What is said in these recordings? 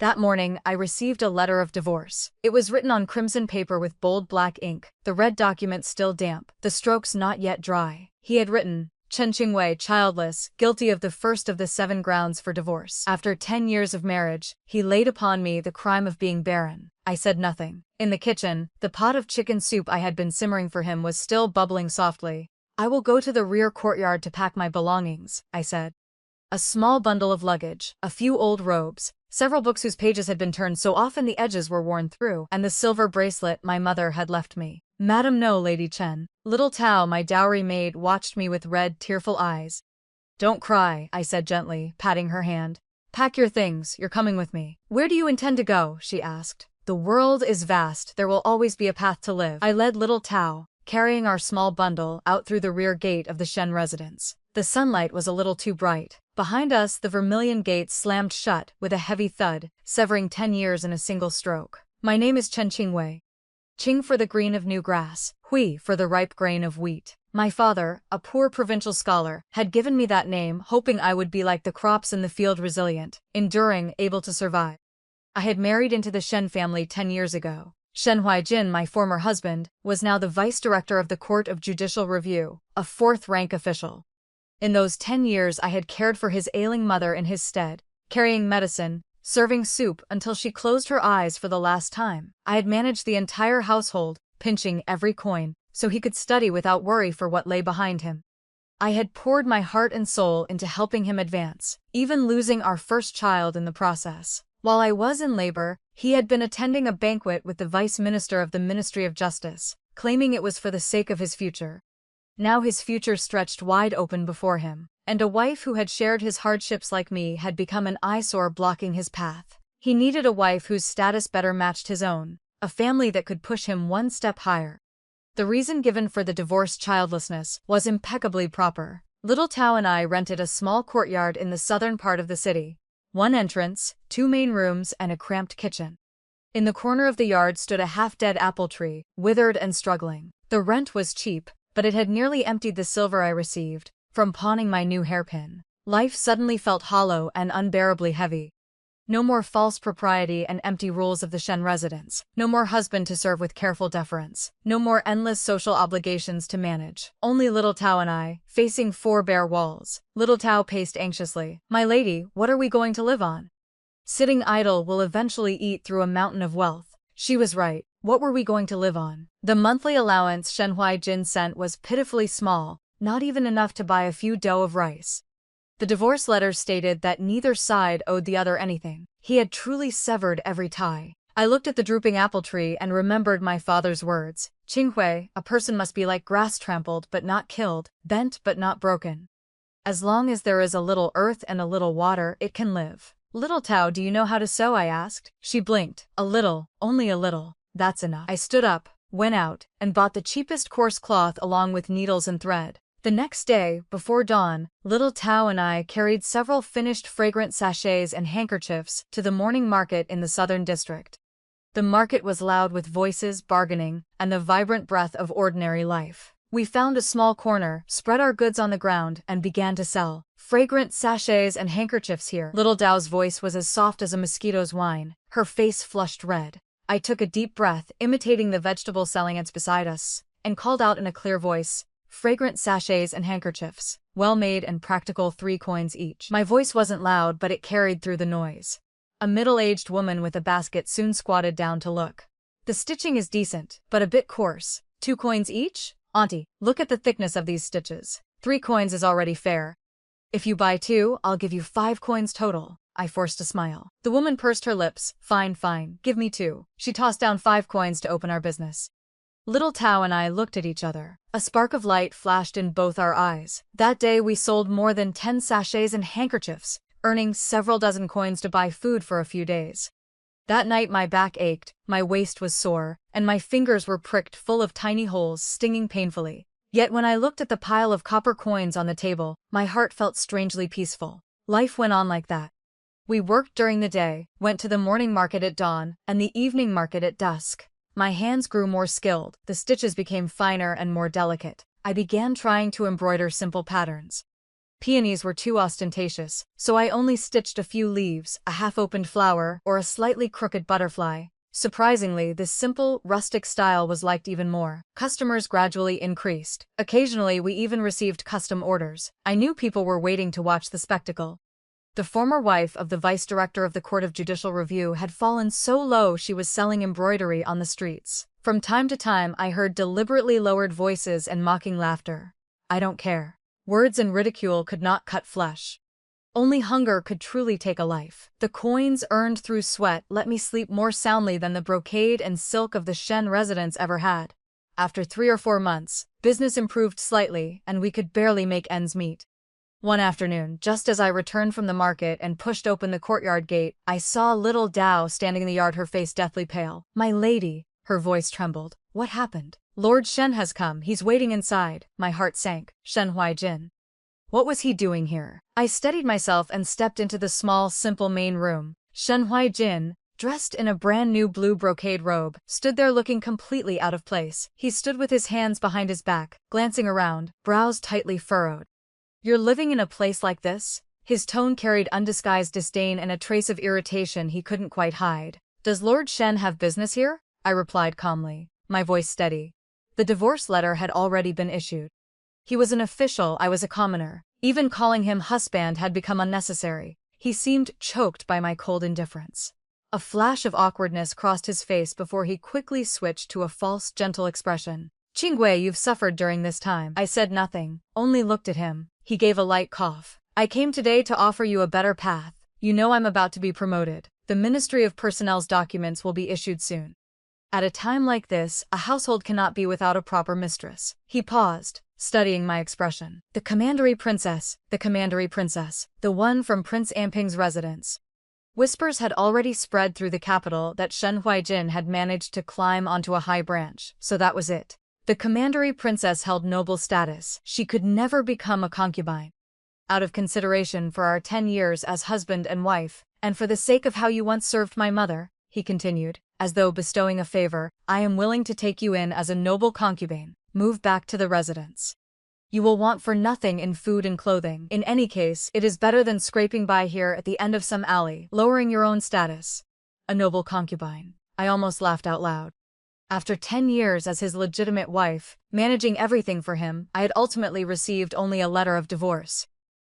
That morning, I received a letter of divorce. It was written on crimson paper with bold black ink, the red document still damp, the strokes not yet dry. He had written, Chen Qingwei, childless, guilty of the first of the 7 grounds for divorce. After 10 years of marriage, he laid upon me the crime of being barren. I said nothing. In the kitchen, the pot of chicken soup I had been simmering for him was still bubbling softly. I will go to the rear courtyard to pack my belongings, I said. A small bundle of luggage, a few old robes, several books whose pages had been turned so often the edges were worn through, and the silver bracelet my mother had left me. Madam, no, Lady Chen. Little Tao, my dowry maid, watched me with red, tearful eyes. Don't cry, I said gently, patting her hand. Pack your things, you're coming with me. Where do you intend to go? She asked. The world is vast, there will always be a path to live. I led little Tao, carrying our small bundle, out through the rear gate of the Shen residence. The sunlight was a little too bright. Behind us, the vermilion gate slammed shut with a heavy thud, severing 10 years in a single stroke. My name is Chen Qingwei. Qing for the green of new grass, Hui for the ripe grain of wheat. My father, a poor provincial scholar, had given me that name, hoping I would be like the crops in the field, resilient, enduring, able to survive. I had married into the Shen family 10 years ago. Shen Huaijin, my former husband, was now the vice director of the Court of Judicial Review, a 4th-rank official. In those 10 years I had cared for his ailing mother in his stead, carrying medicine, serving soup until she closed her eyes for the last time. I had managed the entire household, pinching every coin, so he could study without worry for what lay behind him. I had poured my heart and soul into helping him advance, even losing our first child in the process. While I was in labor, he had been attending a banquet with the Vice Minister of the Ministry of Justice, claiming it was for the sake of his future. Now his future stretched wide open before him, and a wife who had shared his hardships like me had become an eyesore blocking his path. He needed a wife whose status better matched his own, a family that could push him one step higher. The reason given for the divorce, childlessness, was impeccably proper. Little Tao and I rented a small courtyard in the southern part of the city. 1 entrance, 2 main rooms, and a cramped kitchen. In the corner of the yard stood a half-dead apple tree, withered and struggling. The rent was cheap, but it had nearly emptied the silver I received from pawning my new hairpin. Life suddenly felt hollow and unbearably heavy. No more false propriety and empty rules of the Shen residence. No more husband to serve with careful deference. No more endless social obligations to manage. Only little Tao and I, facing 4 bare walls. Little Tao paced anxiously. My lady, what are we going to live on? Sitting idle will eventually eat through a mountain of wealth. She was right. What were we going to live on? The monthly allowance Shen Huaijin sent was pitifully small, not even enough to buy a few dough of rice. The divorce letters stated that neither side owed the other anything. He had truly severed every tie. I looked at the drooping apple tree and remembered my father's words. Qinghui, a person must be like grass, trampled but not killed, bent but not broken. As long as there is a little earth and a little water, it can live. Little Tao, do you know how to sew? I asked. She blinked. A little, only a little. That's enough. I stood up, went out, and bought the cheapest coarse cloth along with needles and thread. The next day, before dawn, little Tao and I carried several finished fragrant sachets and handkerchiefs to the morning market in the southern district. The market was loud with voices, bargaining, and the vibrant breath of ordinary life. We found a small corner, spread our goods on the ground, and began to sell fragrant sachets and handkerchiefs here. Little Tao's voice was as soft as a mosquito's whine, her face flushed red. I took a deep breath, imitating the vegetable selling ants beside us, and called out in a clear voice, fragrant sachets and handkerchiefs, well made and practical, 3 coins each. My voice wasn't loud, but it carried through the noise. A middle-aged woman with a basket soon squatted down to look. The stitching is decent, but a bit coarse. 2 coins each? Auntie, look at the thickness of these stitches. 3 coins is already fair. If you buy 2, I'll give you 5 coins total. I forced a smile. The woman pursed her lips. Fine, fine, give me 2. She tossed down 5 coins to open our business. Little Tao and I looked at each other. A spark of light flashed in both our eyes. That day we sold more than 10 sachets and handkerchiefs, earning several dozen coins to buy food for a few days. That night my back ached, my waist was sore, and my fingers were pricked full of tiny holes, stinging painfully. Yet when I looked at the pile of copper coins on the table, my heart felt strangely peaceful. Life went on like that. We worked during the day, went to the morning market at dawn, and the evening market at dusk. My hands grew more skilled, the stitches became finer and more delicate. I began trying to embroider simple patterns. Peonies were too ostentatious, so I only stitched a few leaves, a half-opened flower, or a slightly crooked butterfly. Surprisingly, this simple, rustic style was liked even more. Customers gradually increased. Occasionally, we even received custom orders. I knew people were waiting to watch the spectacle. The former wife of the vice director of the Court of Judicial Review had fallen so low she was selling embroidery on the streets. From time to time, I heard deliberately lowered voices and mocking laughter. I don't care. Words and ridicule could not cut flesh. Only hunger could truly take a life. The coins earned through sweat let me sleep more soundly than the brocade and silk of the Shen residents ever had. After 3 or 4 months, business improved slightly, and we could barely make ends meet. One afternoon, just as I returned from the market and pushed open the courtyard gate, I saw little Dao standing in the yard, her face deathly pale. "My lady," her voice trembled. "What happened?" "Lord Shen has come, he's waiting inside." My heart sank. Shen Huaijin. What was he doing here? I steadied myself and stepped into the small, simple main room. Shen Huaijin, dressed in a brand new blue brocade robe, stood there looking completely out of place. He stood with his hands behind his back, glancing around, brows tightly furrowed. "You're living in a place like this?" His tone carried undisguised disdain and a trace of irritation he couldn't quite hide. "Does Lord Shen have business here?" I replied calmly, my voice steady. The divorce letter had already been issued. He was an official, I was a commoner. Even calling him husband had become unnecessary. He seemed choked by my cold indifference. A flash of awkwardness crossed his face before he quickly switched to a false, gentle expression. "Qingwei, you've suffered during this time." I said nothing, only looked at him. He gave a light cough. "I came today to offer you a better path. You know I'm about to be promoted. The Ministry of Personnel's documents will be issued soon. At a time like this, a household cannot be without a proper mistress." He paused, studying my expression. The Commandery Princess, the one from Prince Amping's residence." Whispers had already spread through the capital that Shen Huaijin had managed to climb onto a high branch, so that was it. The Commandery Princess held noble status. She could never become a concubine. "Out of consideration for our 10 years as husband and wife, and for the sake of how you once served my mother," he continued, as though bestowing a favor, "I am willing to take you in as a noble concubine. Move back to the residence. You will want for nothing in food and clothing. In any case, it is better than scraping by here at the end of some alley, lowering your own status." A noble concubine. I almost laughed out loud. After 10 years as his legitimate wife, managing everything for him, I had ultimately received only a letter of divorce.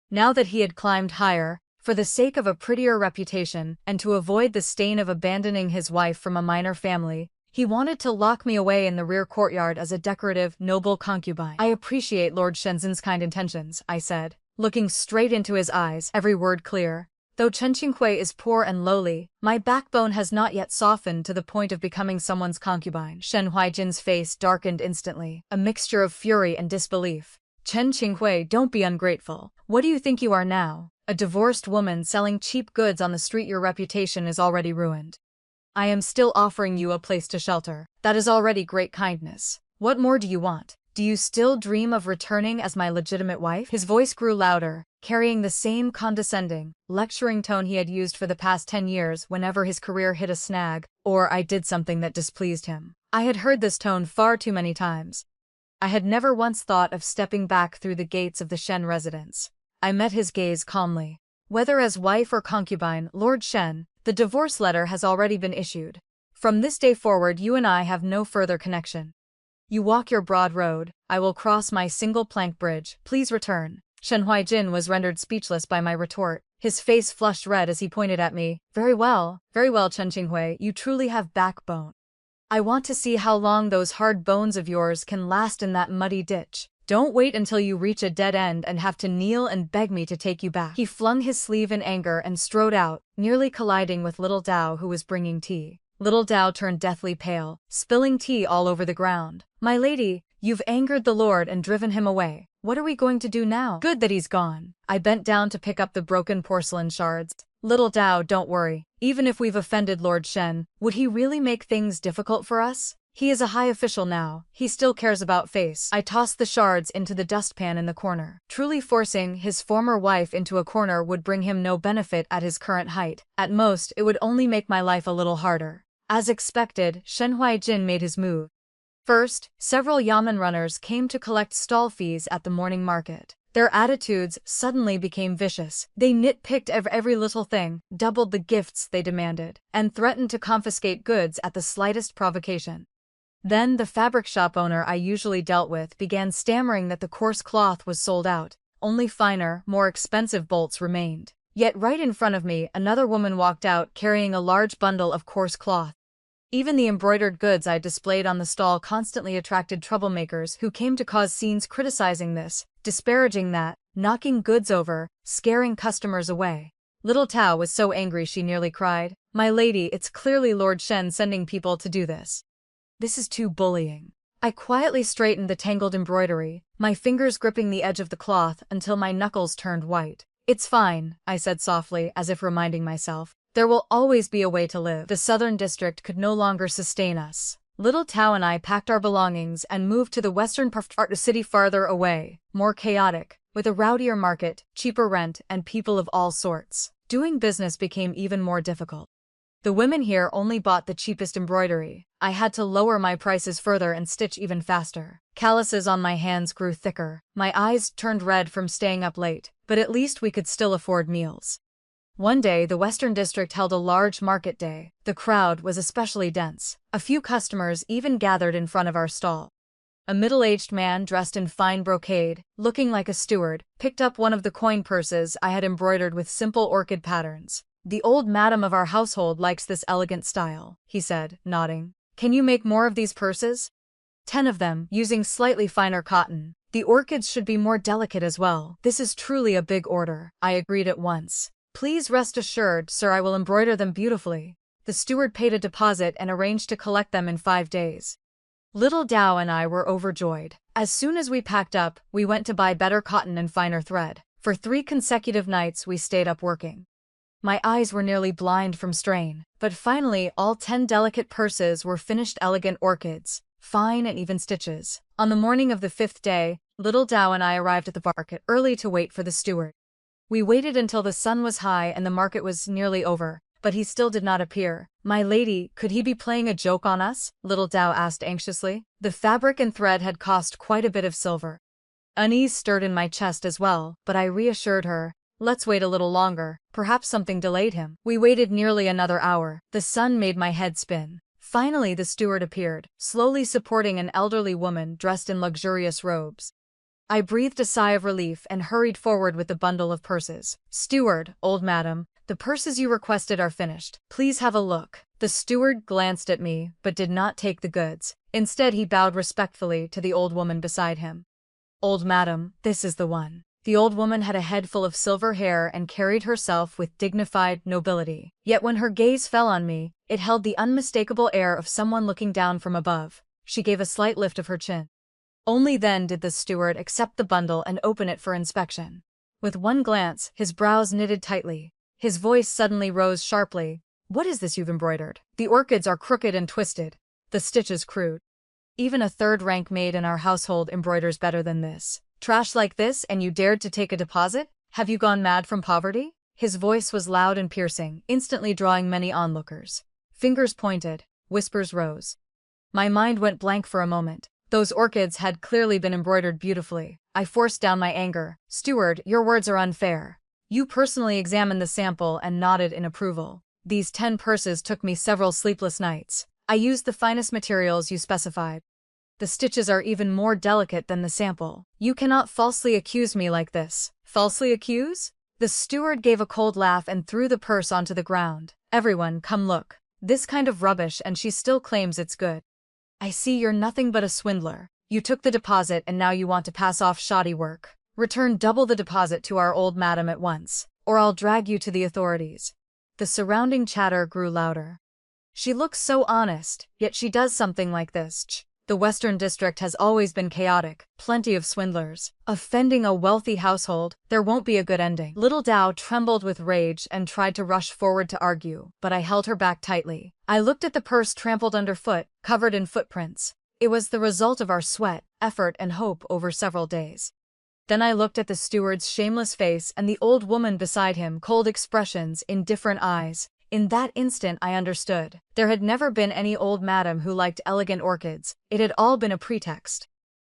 Now that he had climbed higher, for the sake of a prettier reputation, and to avoid the stain of abandoning his wife from a minor family, he wanted to lock me away in the rear courtyard as a decorative, noble concubine. "I appreciate Lord Shenzhen's kind intentions," I said, looking straight into his eyes, every word clear. "Though Chen Qinghui is poor and lowly, my backbone has not yet softened to the point of becoming someone's concubine." Shen Huaijin's face darkened instantly, a mixture of fury and disbelief. "Chen Qinghui, don't be ungrateful. What do you think you are now? A divorced woman selling cheap goods on the street. Your reputation is already ruined. I am still offering you a place to shelter. That is already great kindness. What more do you want? Do you still dream of returning as my legitimate wife?" His voice grew louder, carrying the same condescending, lecturing tone he had used for the past 10 years whenever his career hit a snag, or I did something that displeased him. I had heard this tone far too many times. I had never once thought of stepping back through the gates of the Shen residence. I met his gaze calmly. "Whether as wife or concubine, Lord Shen, the divorce letter has already been issued. From this day forward you and I have no further connection. You walk your broad road, I will cross my single plank bridge. Please return." Shen Huaijin was rendered speechless by my retort. His face flushed red as he pointed at me. Very well, Chen Qinghui, you truly have backbone. I want to see how long those hard bones of yours can last in that muddy ditch. Don't wait until you reach a dead end and have to kneel and beg me to take you back." He flung his sleeve in anger and strode out, nearly colliding with little Dao, who was bringing tea. Little Dao turned deathly pale, spilling tea all over the ground. "My lady, you've angered the lord and driven him away. What are we going to do now?" "Good that he's gone." I bent down to pick up the broken porcelain shards. "Little Dao, don't worry. Even if we've offended Lord Shen, would he really make things difficult for us? He is a high official now. He still cares about face." I tossed the shards into the dustpan in the corner. Truly forcing his former wife into a corner would bring him no benefit at his current height. At most, it would only make my life a little harder. As expected, Shen Huaijin made his move. First, several yamen runners came to collect stall fees at the morning market. Their attitudes suddenly became vicious. They nitpicked every little thing, doubled the gifts they demanded, and threatened to confiscate goods at the slightest provocation. Then the fabric shop owner I usually dealt with began stammering that the coarse cloth was sold out. Only finer, more expensive bolts remained. Yet right in front of me, another woman walked out carrying a large bundle of coarse cloth. Even the embroidered goods I displayed on the stall constantly attracted troublemakers who came to cause scenes, criticizing this, disparaging that, knocking goods over, scaring customers away. Little Tao was so angry she nearly cried. "My lady, it's clearly Lord Shen sending people to do this. This is too bullying." I quietly straightened the tangled embroidery, my fingers gripping the edge of the cloth until my knuckles turned white. "It's fine," I said softly, as if reminding myself. "There will always be a way to live." The southern district could no longer sustain us. Little Tao and I packed our belongings and moved to the western part of the city, farther away, more chaotic, with a rowdier market, cheaper rent, and people of all sorts. Doing business became even more difficult. The women here only bought the cheapest embroidery. I had to lower my prices further and stitch even faster. Calluses on my hands grew thicker. My eyes turned red from staying up late, but at least we could still afford meals. One day, the Western District held a large market day. The crowd was especially dense. A few customers even gathered in front of our stall. A middle-aged man dressed in fine brocade, looking like a steward, picked up one of the coin purses I had embroidered with simple orchid patterns. "The old madam of our household likes this elegant style," he said, nodding. "Can you make more of these purses?" 10 of them, using slightly finer cotton. The orchids should be more delicate as well. "This is truly a big order," I agreed at once. "Please rest assured, sir, I will embroider them beautifully." The steward paid a deposit and arranged to collect them in 5 days. Little Tao and I were overjoyed. As soon as we packed up, we went to buy better cotton and finer thread. For 3 consecutive nights we stayed up working. My eyes were nearly blind from strain, but finally all 10 delicate purses were finished, elegant orchids, fine and even stitches. On the morning of the 5th day, Little Tao and I arrived at the market early to wait for the steward. We waited until the sun was high and the market was nearly over, but he still did not appear. "My lady, could he be playing a joke on us?" Little Tao asked anxiously. The fabric and thread had cost quite a bit of silver. Unease stirred in my chest as well, but I reassured her. "Let's wait a little longer, perhaps something delayed him." We waited nearly another hour. The sun made my head spin. Finally the steward appeared, slowly supporting an elderly woman dressed in luxurious robes. I breathed a sigh of relief and hurried forward with the bundle of purses. "Steward, old madam, the purses you requested are finished. Please have a look." The steward glanced at me, but did not take the goods. Instead he bowed respectfully to the old woman beside him. "Old madam, this is the one." The old woman had a head full of silver hair and carried herself with dignified nobility. Yet when her gaze fell on me, it held the unmistakable air of someone looking down from above. She gave a slight lift of her chin. Only then did the steward accept the bundle and open it for inspection. With one glance, his brows knitted tightly. His voice suddenly rose sharply. "What is this you've embroidered? The orchids are crooked and twisted. The stitches crude. Even a third-rank maid in our household embroiders better than this. Trash like this, and you dared to take a deposit? Have you gone mad from poverty?" His voice was loud and piercing, instantly drawing many onlookers. Fingers pointed, whispers rose. My mind went blank for a moment. Those orchids had clearly been embroidered beautifully. I forced down my anger. "Steward, your words are unfair." You personally examined the sample and nodded in approval. "These 10 purses took me several sleepless nights. I used the finest materials you specified. The stitches are even more delicate than the sample. You cannot falsely accuse me like this." "Falsely accuse?" The steward gave a cold laugh and threw the purse onto the ground. "Everyone, come look. This kind of rubbish and she still claims it's good. I see you're nothing but a swindler. You took the deposit and now you want to pass off shoddy work. Return double the deposit to our old madam at once, or I'll drag you to the authorities." The surrounding chatter grew louder. "She looks so honest, yet she does something like this. The Western District has always been chaotic, plenty of swindlers. Offending a wealthy household, there won't be a good ending." Little Tao trembled with rage and tried to rush forward to argue, but I held her back tightly. I looked at the purse trampled underfoot, covered in footprints. It was the result of our sweat, effort, and hope over several days. Then I looked at the steward's shameless face and the old woman beside him, cold expressions, indifferent eyes. In that instant I understood. There had never been any old madam who liked elegant orchids. It had all been a pretext.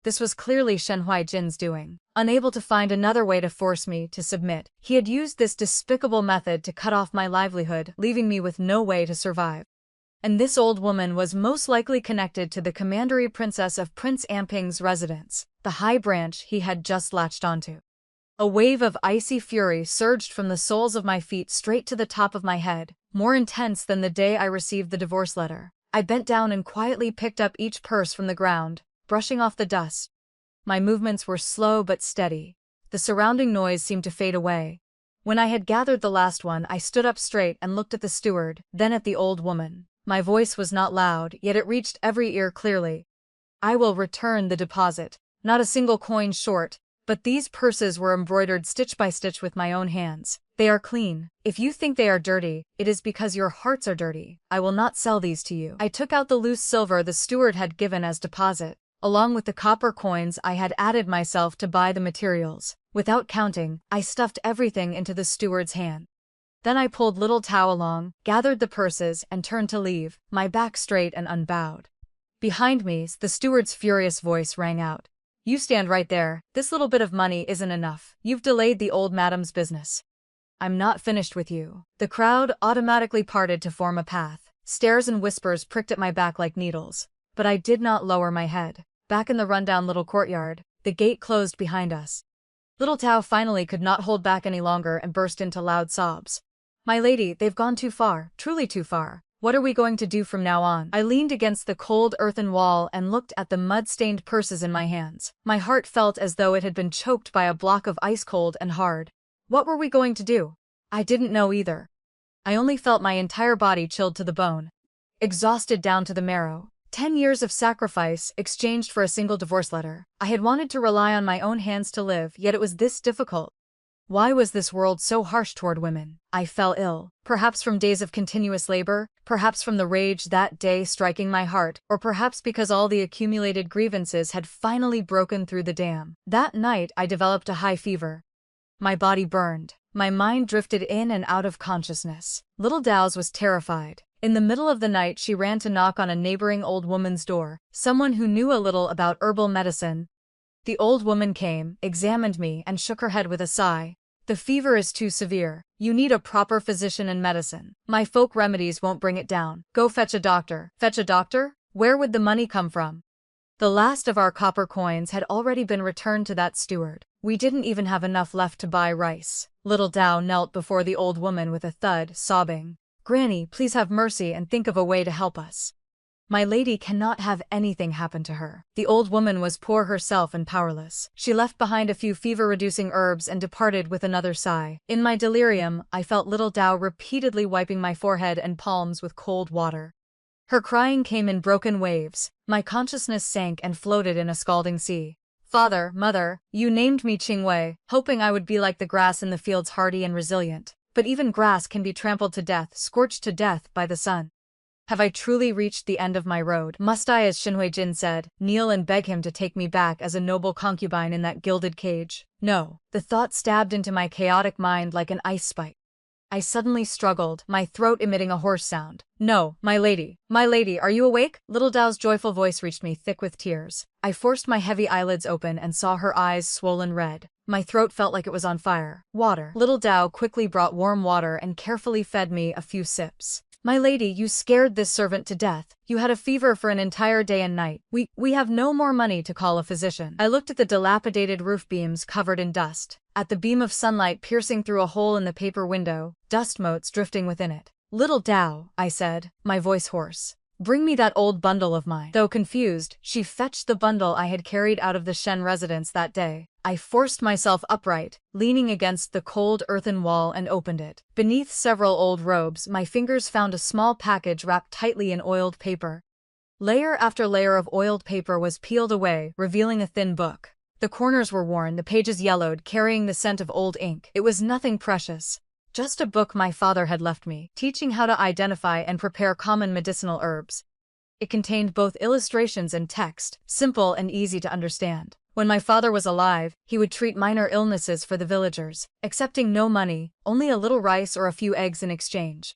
This was clearly Shen Huijin's doing. Unable to find another way to force me to submit, he had used this despicable method to cut off my livelihood, leaving me with no way to survive. And this old woman was most likely connected to the commandery princess of Prince Amping's residence, the high branch he had just latched onto. A wave of icy fury surged from the soles of my feet straight to the top of my head, more intense than the day I received the divorce letter. I bent down and quietly picked up each purse from the ground, brushing off the dust. My movements were slow but steady. The surrounding noise seemed to fade away. When I had gathered the last one, I stood up straight and looked at the steward, then at the old woman. My voice was not loud, yet it reached every ear clearly. I will return the deposit. Not a single coin short, but these purses were embroidered stitch by stitch with my own hands. They are clean. If you think they are dirty, it is because your hearts are dirty. I will not sell these to you. I took out the loose silver the steward had given as deposit. Along with the copper coins I had added myself to buy the materials. Without counting, I stuffed everything into the steward's hand. Then I pulled little Tao along, gathered the purses, and turned to leave, my back straight and unbowed. Behind me, the steward's furious voice rang out. You stand right there. This little bit of money isn't enough. You've delayed the old madam's business. I'm not finished with you. The crowd automatically parted to form a path. Stares and whispers pricked at my back like needles. But I did not lower my head. Back in the rundown little courtyard, the gate closed behind us. Little Tao finally could not hold back any longer and burst into loud sobs. My lady, they've gone too far, truly too far. What are we going to do from now on? I leaned against the cold earthen wall and looked at the mud-stained purses in my hands. My heart felt as though it had been choked by a block of ice cold and hard. What were we going to do? I didn't know either. I only felt my entire body chilled to the bone. Exhausted down to the marrow. 10 years of sacrifice exchanged for a single divorce letter. I had wanted to rely on my own hands to live, yet it was this difficult. Why was this world so harsh toward women? I fell ill. Perhaps from days of continuous labor, perhaps from the rage that day striking my heart, or perhaps because all the accumulated grievances had finally broken through the dam. That night I developed a high fever. My body burned. My mind drifted in and out of consciousness. Little Dow's was terrified. In the middle of the night she ran to knock on a neighboring old woman's door, someone who knew a little about herbal medicine. The old woman came, examined me, and shook her head with a sigh. The fever is too severe. You need a proper physician and medicine. My folk remedies won't bring it down. Go fetch a doctor. Fetch a doctor? Where would the money come from? The last of our copper coins had already been returned to that steward. We didn't even have enough left to buy rice. Little Dao knelt before the old woman with a thud, sobbing. Granny, please have mercy and think of a way to help us. My lady cannot have anything happen to her. The old woman was poor herself and powerless. She left behind a few fever-reducing herbs and departed with another sigh. In my delirium, I felt little Dao repeatedly wiping my forehead and palms with cold water. Her crying came in broken waves. My consciousness sank and floated in a scalding sea. Father, mother, you named me Qingwei, hoping I would be like the grass in the fields, hardy and resilient. But even grass can be trampled to death, scorched to death by the sun. Have I truly reached the end of my road? Must I, as Shen Huijin said, kneel and beg him to take me back as a noble concubine in that gilded cage? No. The thought stabbed into my chaotic mind like an ice spike. I suddenly struggled, my throat emitting a hoarse sound. No, my lady, are you awake? Little Dao's joyful voice reached me thick with tears. I forced my heavy eyelids open and saw her eyes swollen red. My throat felt like it was on fire. Water. Little Dao quickly brought warm water and carefully fed me a few sips. My lady, you scared this servant to death. You had a fever for an entire day and night. We have no more money to call a physician. I looked at the dilapidated roof beams covered in dust, at the beam of sunlight piercing through a hole in the paper window, dust motes drifting within it. Little Dao, I said, my voice hoarse. Bring me that old bundle of mine. Though confused, she fetched the bundle I had carried out of the Shen residence that day. I forced myself upright, leaning against the cold earthen wall, and opened it. Beneath several old robes, my fingers found a small package wrapped tightly in oiled paper. Layer after layer of oiled paper was peeled away, revealing a thin book. The corners were worn, the pages yellowed, carrying the scent of old ink. It was nothing precious. Just a book my father had left me, teaching how to identify and prepare common medicinal herbs. It contained both illustrations and text, simple and easy to understand. When my father was alive, he would treat minor illnesses for the villagers, accepting no money, only a little rice or a few eggs in exchange.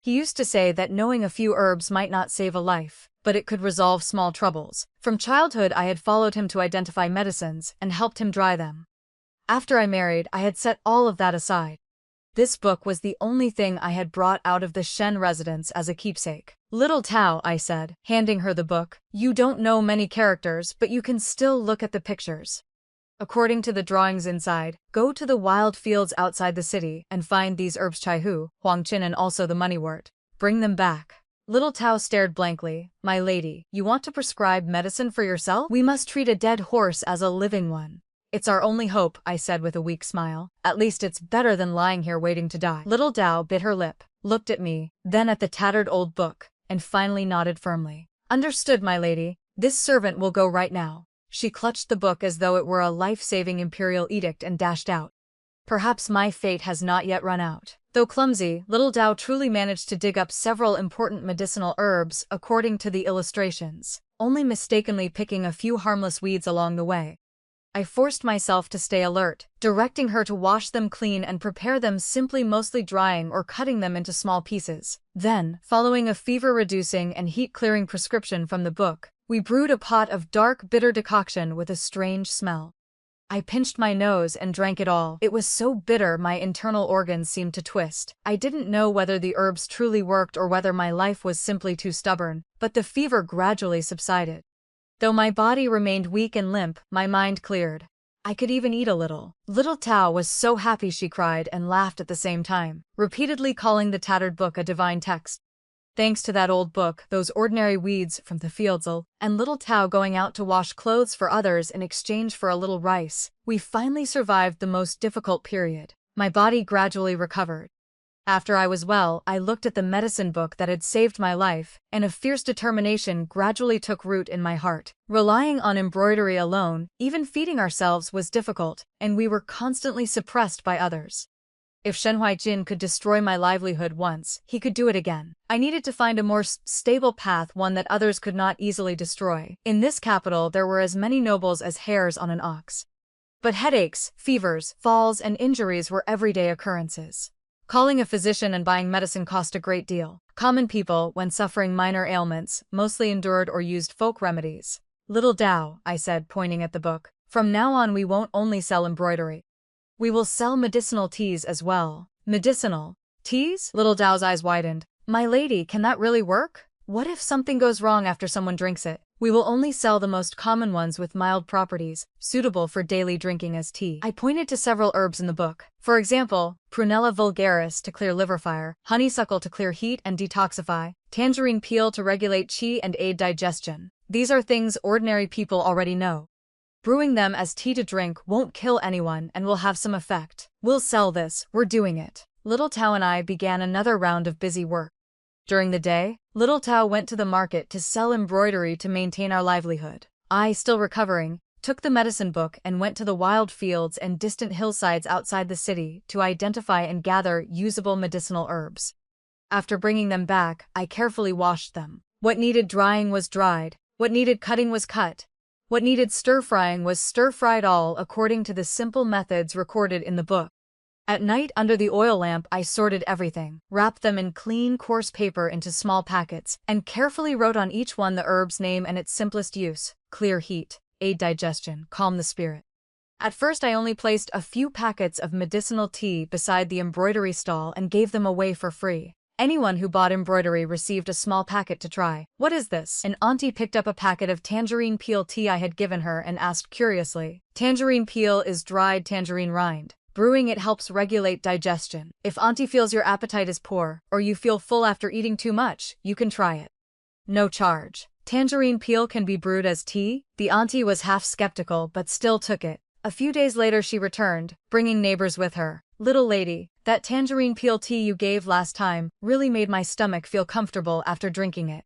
He used to say that knowing a few herbs might not save a life, but it could resolve small troubles. From childhood I had followed him to identify medicines and helped him dry them. After I married, I had set all of that aside. This book was the only thing I had brought out of the Shen residence as a keepsake. "Little Tao," I said, handing her the book, "you don't know many characters, but you can still look at the pictures. According to the drawings inside, go to the wild fields outside the city and find these herbs Chaihu, Huangqin and also the moneywort. Bring them back." Little Tao stared blankly. "My lady, you want to prescribe medicine for yourself? We must treat a dead horse as a living one." "It's our only hope," I said with a weak smile. "At least it's better than lying here waiting to die." Little Tao bit her lip, looked at me, then at the tattered old book, and finally nodded firmly. "Understood, my lady. This servant will go right now." She clutched the book as though it were a life-saving imperial edict and dashed out. Perhaps my fate has not yet run out. Though clumsy, Little Tao truly managed to dig up several important medicinal herbs according to the illustrations, only mistakenly picking a few harmless weeds along the way. I forced myself to stay alert, directing her to wash them clean and prepare them simply, mostly drying or cutting them into small pieces. Then, following a fever-reducing and heat-clearing prescription from the book, we brewed a pot of dark, bitter decoction with a strange smell. I pinched my nose and drank it all. It was so bitter my internal organs seemed to twist. I didn't know whether the herbs truly worked or whether my life was simply too stubborn, but the fever gradually subsided. Though my body remained weak and limp, my mind cleared. I could even eat a little. Little Tao was so happy she cried and laughed at the same time, repeatedly calling the tattered book a divine text. Thanks to that old book, those ordinary weeds from the fields, and Little Tao going out to wash clothes for others in exchange for a little rice, we finally survived the most difficult period. My body gradually recovered. After I was well, I looked at the medicine book that had saved my life, and a fierce determination gradually took root in my heart. Relying on embroidery alone, even feeding ourselves was difficult, and we were constantly suppressed by others. If Shen Huaijin could destroy my livelihood once, he could do it again. I needed to find a more stable path, one that others could not easily destroy. In this capital there were as many nobles as hairs on an ox. But headaches, fevers, falls and injuries were everyday occurrences. Calling a physician and buying medicine cost a great deal. Common people, when suffering minor ailments, mostly endured or used folk remedies. "Little Tao," I said, pointing at the book, "from now on we won't only sell embroidery. We will sell medicinal teas as well." "Medicinal teas?" Little Tao's eyes widened. "My lady, can that really work? What if something goes wrong after someone drinks it?" "We will only sell the most common ones with mild properties, suitable for daily drinking as tea." I pointed to several herbs in the book. For example, Prunella vulgaris to clear liver fire, honeysuckle to clear heat and detoxify, tangerine peel to regulate qi and aid digestion. These are things ordinary people already know. Brewing them as tea to drink won't kill anyone and will have some effect. We'll sell this, we're doing it. Little Tao and I began another round of busy work. During the day, Little Tao went to the market to sell embroidery to maintain our livelihood. I, still recovering, took the medicine book and went to the wild fields and distant hillsides outside the city to identify and gather usable medicinal herbs. After bringing them back, I carefully washed them. What needed drying was dried, what needed cutting was cut, what needed stir-frying was stir-fried, all according to the simple methods recorded in the book. At night under the oil lamp I sorted everything, wrapped them in clean, coarse paper into small packets, and carefully wrote on each one the herb's name and its simplest use: clear heat, aid digestion, calm the spirit. At first I only placed a few packets of medicinal tea beside the embroidery stall and gave them away for free. Anyone who bought embroidery received a small packet to try. "What is this?" An auntie picked up a packet of tangerine peel tea I had given her and asked curiously. "Tangerine peel is dried tangerine rind. Brewing it helps regulate digestion. If auntie feels your appetite is poor, or you feel full after eating too much, you can try it. No charge." Tangerine peel can be brewed as tea? The auntie was half skeptical but still took it. A few days later she returned, bringing neighbors with her. "Little lady, that tangerine peel tea you gave last time really made my stomach feel comfortable after drinking it.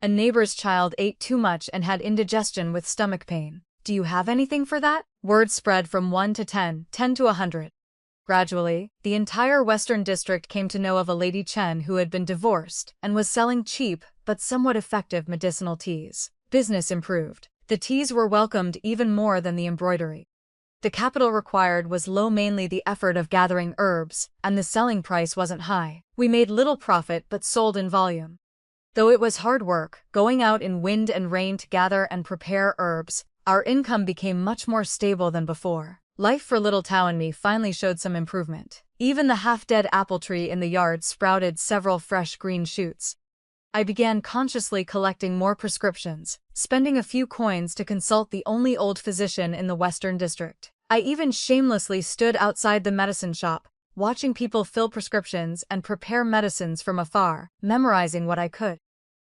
A neighbor's child ate too much and had indigestion with stomach pain. Do you have anything for that?" Word spread from 1 to 10, 10 to 100. Gradually, the entire Western District came to know of a Lady Chen who had been divorced and was selling cheap but somewhat effective medicinal teas. Business improved. The teas were welcomed even more than the embroidery. The capital required was low, mainly the effort of gathering herbs, and the selling price wasn't high. We made little profit but sold in volume. Though it was hard work, going out in wind and rain to gather and prepare herbs, our income became much more stable than before. Life for little Tao and me finally showed some improvement. Even the half-dead apple tree in the yard sprouted several fresh green shoots. I began consciously collecting more prescriptions, spending a few coins to consult the only old physician in the Western District. I even shamelessly stood outside the medicine shop, watching people fill prescriptions and prepare medicines from afar, memorizing what I could.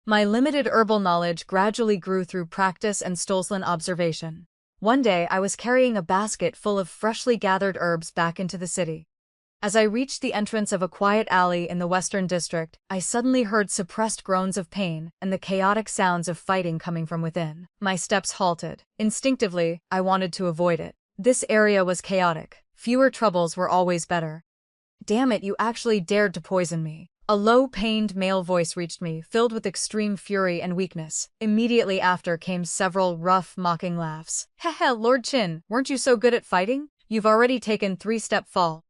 My limited herbal knowledge gradually grew through practice and stolen observation. One day I was carrying a basket full of freshly gathered herbs back into the city. As I reached the entrance of a quiet alley in the Western District, I suddenly heard suppressed groans of pain and the chaotic sounds of fighting coming from within. My steps halted. Instinctively, I wanted to avoid it. This area was chaotic. Fewer troubles were always better. "Damn it, you actually dared to poison me." A low, pained male voice reached me, filled with extreme fury and weakness. Immediately after came several rough, mocking laughs. "Heh, Lord Qin, weren't you so good at fighting? You've already taken 3-step fall.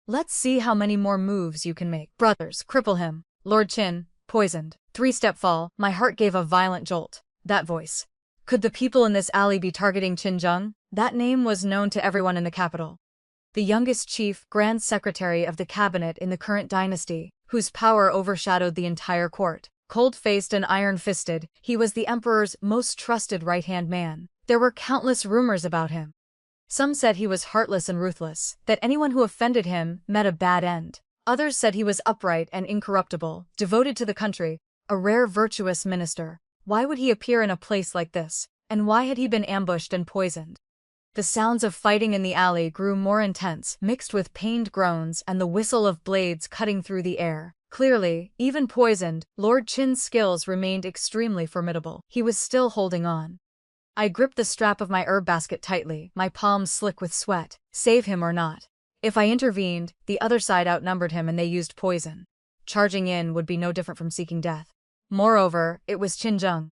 Let's see how many more moves you can make. Brothers, cripple him." Lord Qin, poisoned. 3-step fall. My heart gave a violent jolt. That voice. Could the people in this alley be targeting Qin Zheng? That name was known to everyone in the capital. The youngest chief, Grand Secretary of the cabinet in the current dynasty, whose power overshadowed the entire court. Cold-faced and iron-fisted, he was the emperor's most trusted right-hand man. There were countless rumors about him. Some said he was heartless and ruthless, that anyone who offended him met a bad end. Others said he was upright and incorruptible, devoted to the country, a rare virtuous minister. Why would he appear in a place like this? And why had he been ambushed and poisoned? The sounds of fighting in the alley grew more intense, mixed with pained groans and the whistle of blades cutting through the air. Clearly, even poisoned, Lord Qin's skills remained extremely formidable. He was still holding on. I gripped the strap of my herb basket tightly, my palms slick with sweat. Save him or not. If I intervened, the other side outnumbered him and they used poison. Charging in would be no different from seeking death. Moreover, it was Qin Zheng,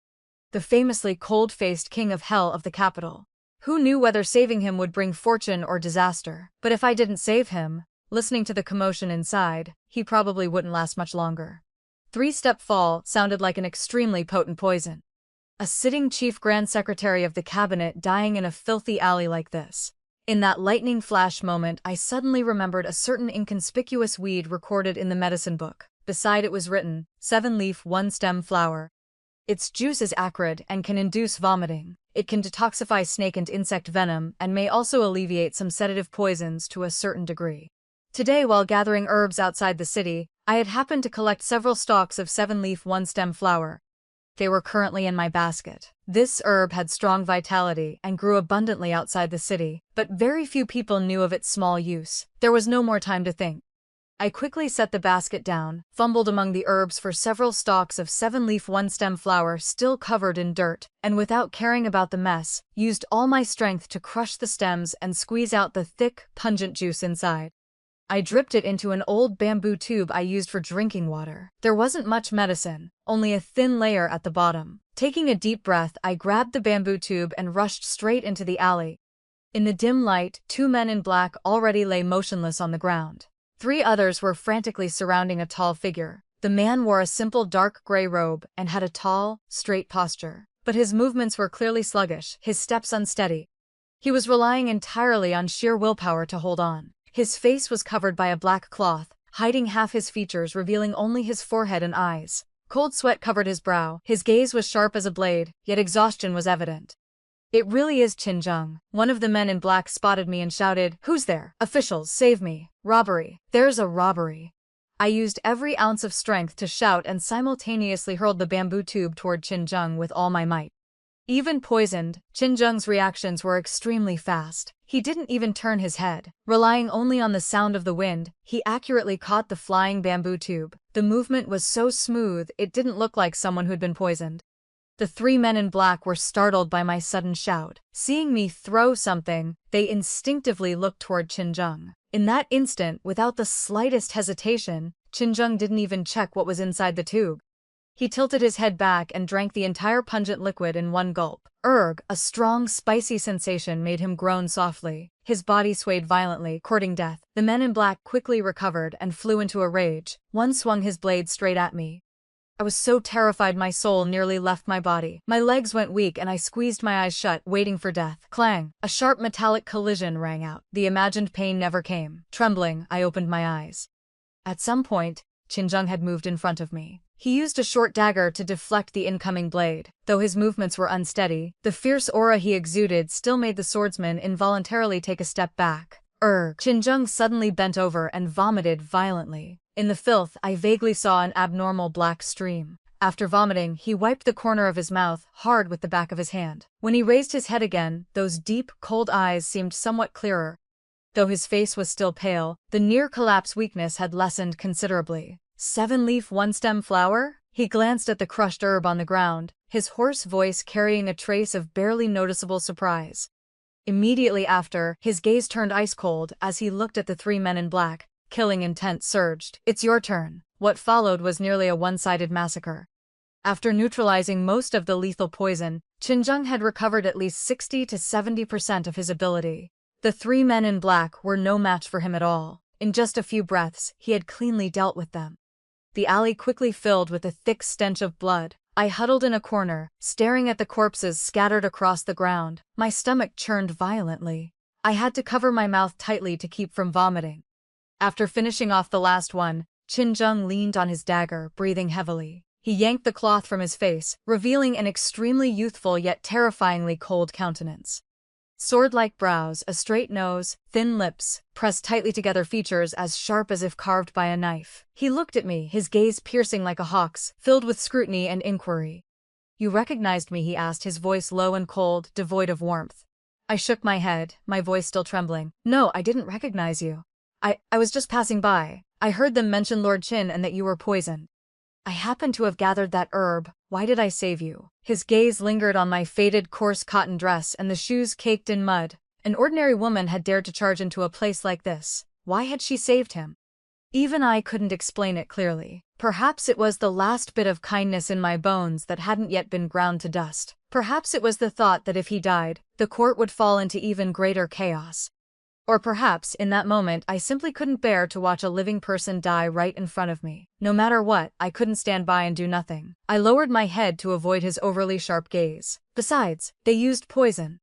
the famously cold-faced king of hell of the capital. Who knew whether saving him would bring fortune or disaster? But if I didn't save him, listening to the commotion inside, he probably wouldn't last much longer. 3-step fall sounded like an extremely potent poison. A sitting chief grand secretary of the cabinet dying in a filthy alley like this. In that lightning flash moment, I suddenly remembered a certain inconspicuous weed recorded in the medicine book. Beside it was written, 7-leaf 1-stem flower. Its juice is acrid and can induce vomiting. It can detoxify snake and insect venom and may also alleviate some sedative poisons to a certain degree. Today, while gathering herbs outside the city, I had happened to collect several stalks of 7-leaf 1-stem flower. They were currently in my basket. This herb had strong vitality and grew abundantly outside the city, but very few people knew of its small use. There was no more time to think. I quickly set the basket down, fumbled among the herbs for several stalks of 7-leaf 1-stem flower still covered in dirt, and without caring about the mess, used all my strength to crush the stems and squeeze out the thick, pungent juice inside. I dripped it into an old bamboo tube I used for drinking water. There wasn't much medicine, only a thin layer at the bottom. Taking a deep breath, I grabbed the bamboo tube and rushed straight into the alley. In the dim light, 2 men in black already lay motionless on the ground. 3 others were frantically surrounding a tall figure. The man wore a simple dark gray robe and had a tall, straight posture. But his movements were clearly sluggish, his steps unsteady. He was relying entirely on sheer willpower to hold on. His face was covered by a black cloth, hiding half his features, revealing only his forehead and eyes. Cold sweat covered his brow, his gaze was sharp as a blade, yet exhaustion was evident. "It really is Qin Zheng." One of the men in black spotted me and shouted, "Who's there? Officials, save me. Robbery. There's a robbery." I used every ounce of strength to shout and simultaneously hurled the bamboo tube toward Qin Zheng with all my might. Even poisoned, Qin Zheng's reactions were extremely fast. He didn't even turn his head. Relying only on the sound of the wind, he accurately caught the flying bamboo tube. The movement was so smooth, it didn't look like someone who'd been poisoned. The 3 men in black were startled by my sudden shout. Seeing me throw something, they instinctively looked toward Qin Zheng. In that instant, without the slightest hesitation, Qin Zheng didn't even check what was inside the tube. He tilted his head back and drank the entire pungent liquid in one gulp. Erg, a strong, spicy sensation made him groan softly. His body swayed violently, courting death. The men in black quickly recovered and flew into a rage. One swung his blade straight at me. I was so terrified my soul nearly left my body. My legs went weak and I squeezed my eyes shut, waiting for death. Clang! A sharp metallic collision rang out. The imagined pain never came. Trembling, I opened my eyes. At some point, Qin Zheng had moved in front of me. He used a short dagger to deflect the incoming blade. Though his movements were unsteady, the fierce aura he exuded still made the swordsman involuntarily take a step back. Qin Zheng suddenly bent over and vomited violently. In the filth, I vaguely saw an abnormal black stream. After vomiting, he wiped the corner of his mouth hard with the back of his hand. When he raised his head again, those deep, cold eyes seemed somewhat clearer. Though his face was still pale, the near-collapse weakness had lessened considerably. 7-leaf one-stem flower? He glanced at the crushed herb on the ground, his hoarse voice carrying a trace of barely noticeable surprise. Immediately after, his gaze turned ice-cold as he looked at the three men in black. Killing intent surged. It's your turn. What followed was nearly a one-sided massacre. After neutralizing most of the lethal poison, Qin Zheng had recovered at least 60 to 70% of his ability. The three men in black were no match for him at all. In just a few breaths, he had cleanly dealt with them. The alley quickly filled with a thick stench of blood. I huddled in a corner, staring at the corpses scattered across the ground. My stomach churned violently. I had to cover my mouth tightly to keep from vomiting. After finishing off the last one, Qin Zheng leaned on his dagger, breathing heavily. He yanked the cloth from his face, revealing an extremely youthful yet terrifyingly cold countenance. Sword-like brows, a straight nose, thin lips, pressed tightly together features as sharp as if carved by a knife. He looked at me, his gaze piercing like a hawk's, filled with scrutiny and inquiry. "You recognized me?" he asked, his voice low and cold, devoid of warmth. I shook my head, my voice still trembling. "No, I didn't recognize you. I was just passing by. I heard them mention Lord Qin and that you were poisoned. I happened to have gathered that herb. Why did I save you?" His gaze lingered on my faded coarse cotton dress and the shoes caked in mud. An ordinary woman had dared to charge into a place like this. Why had she saved him? Even I couldn't explain it clearly. Perhaps it was the last bit of kindness in my bones that hadn't yet been ground to dust. Perhaps it was the thought that if he died, the court would fall into even greater chaos. Or perhaps, in that moment, I simply couldn't bear to watch a living person die right in front of me. No matter what, I couldn't stand by and do nothing. I lowered my head to avoid his overly sharp gaze. Besides, they used poison.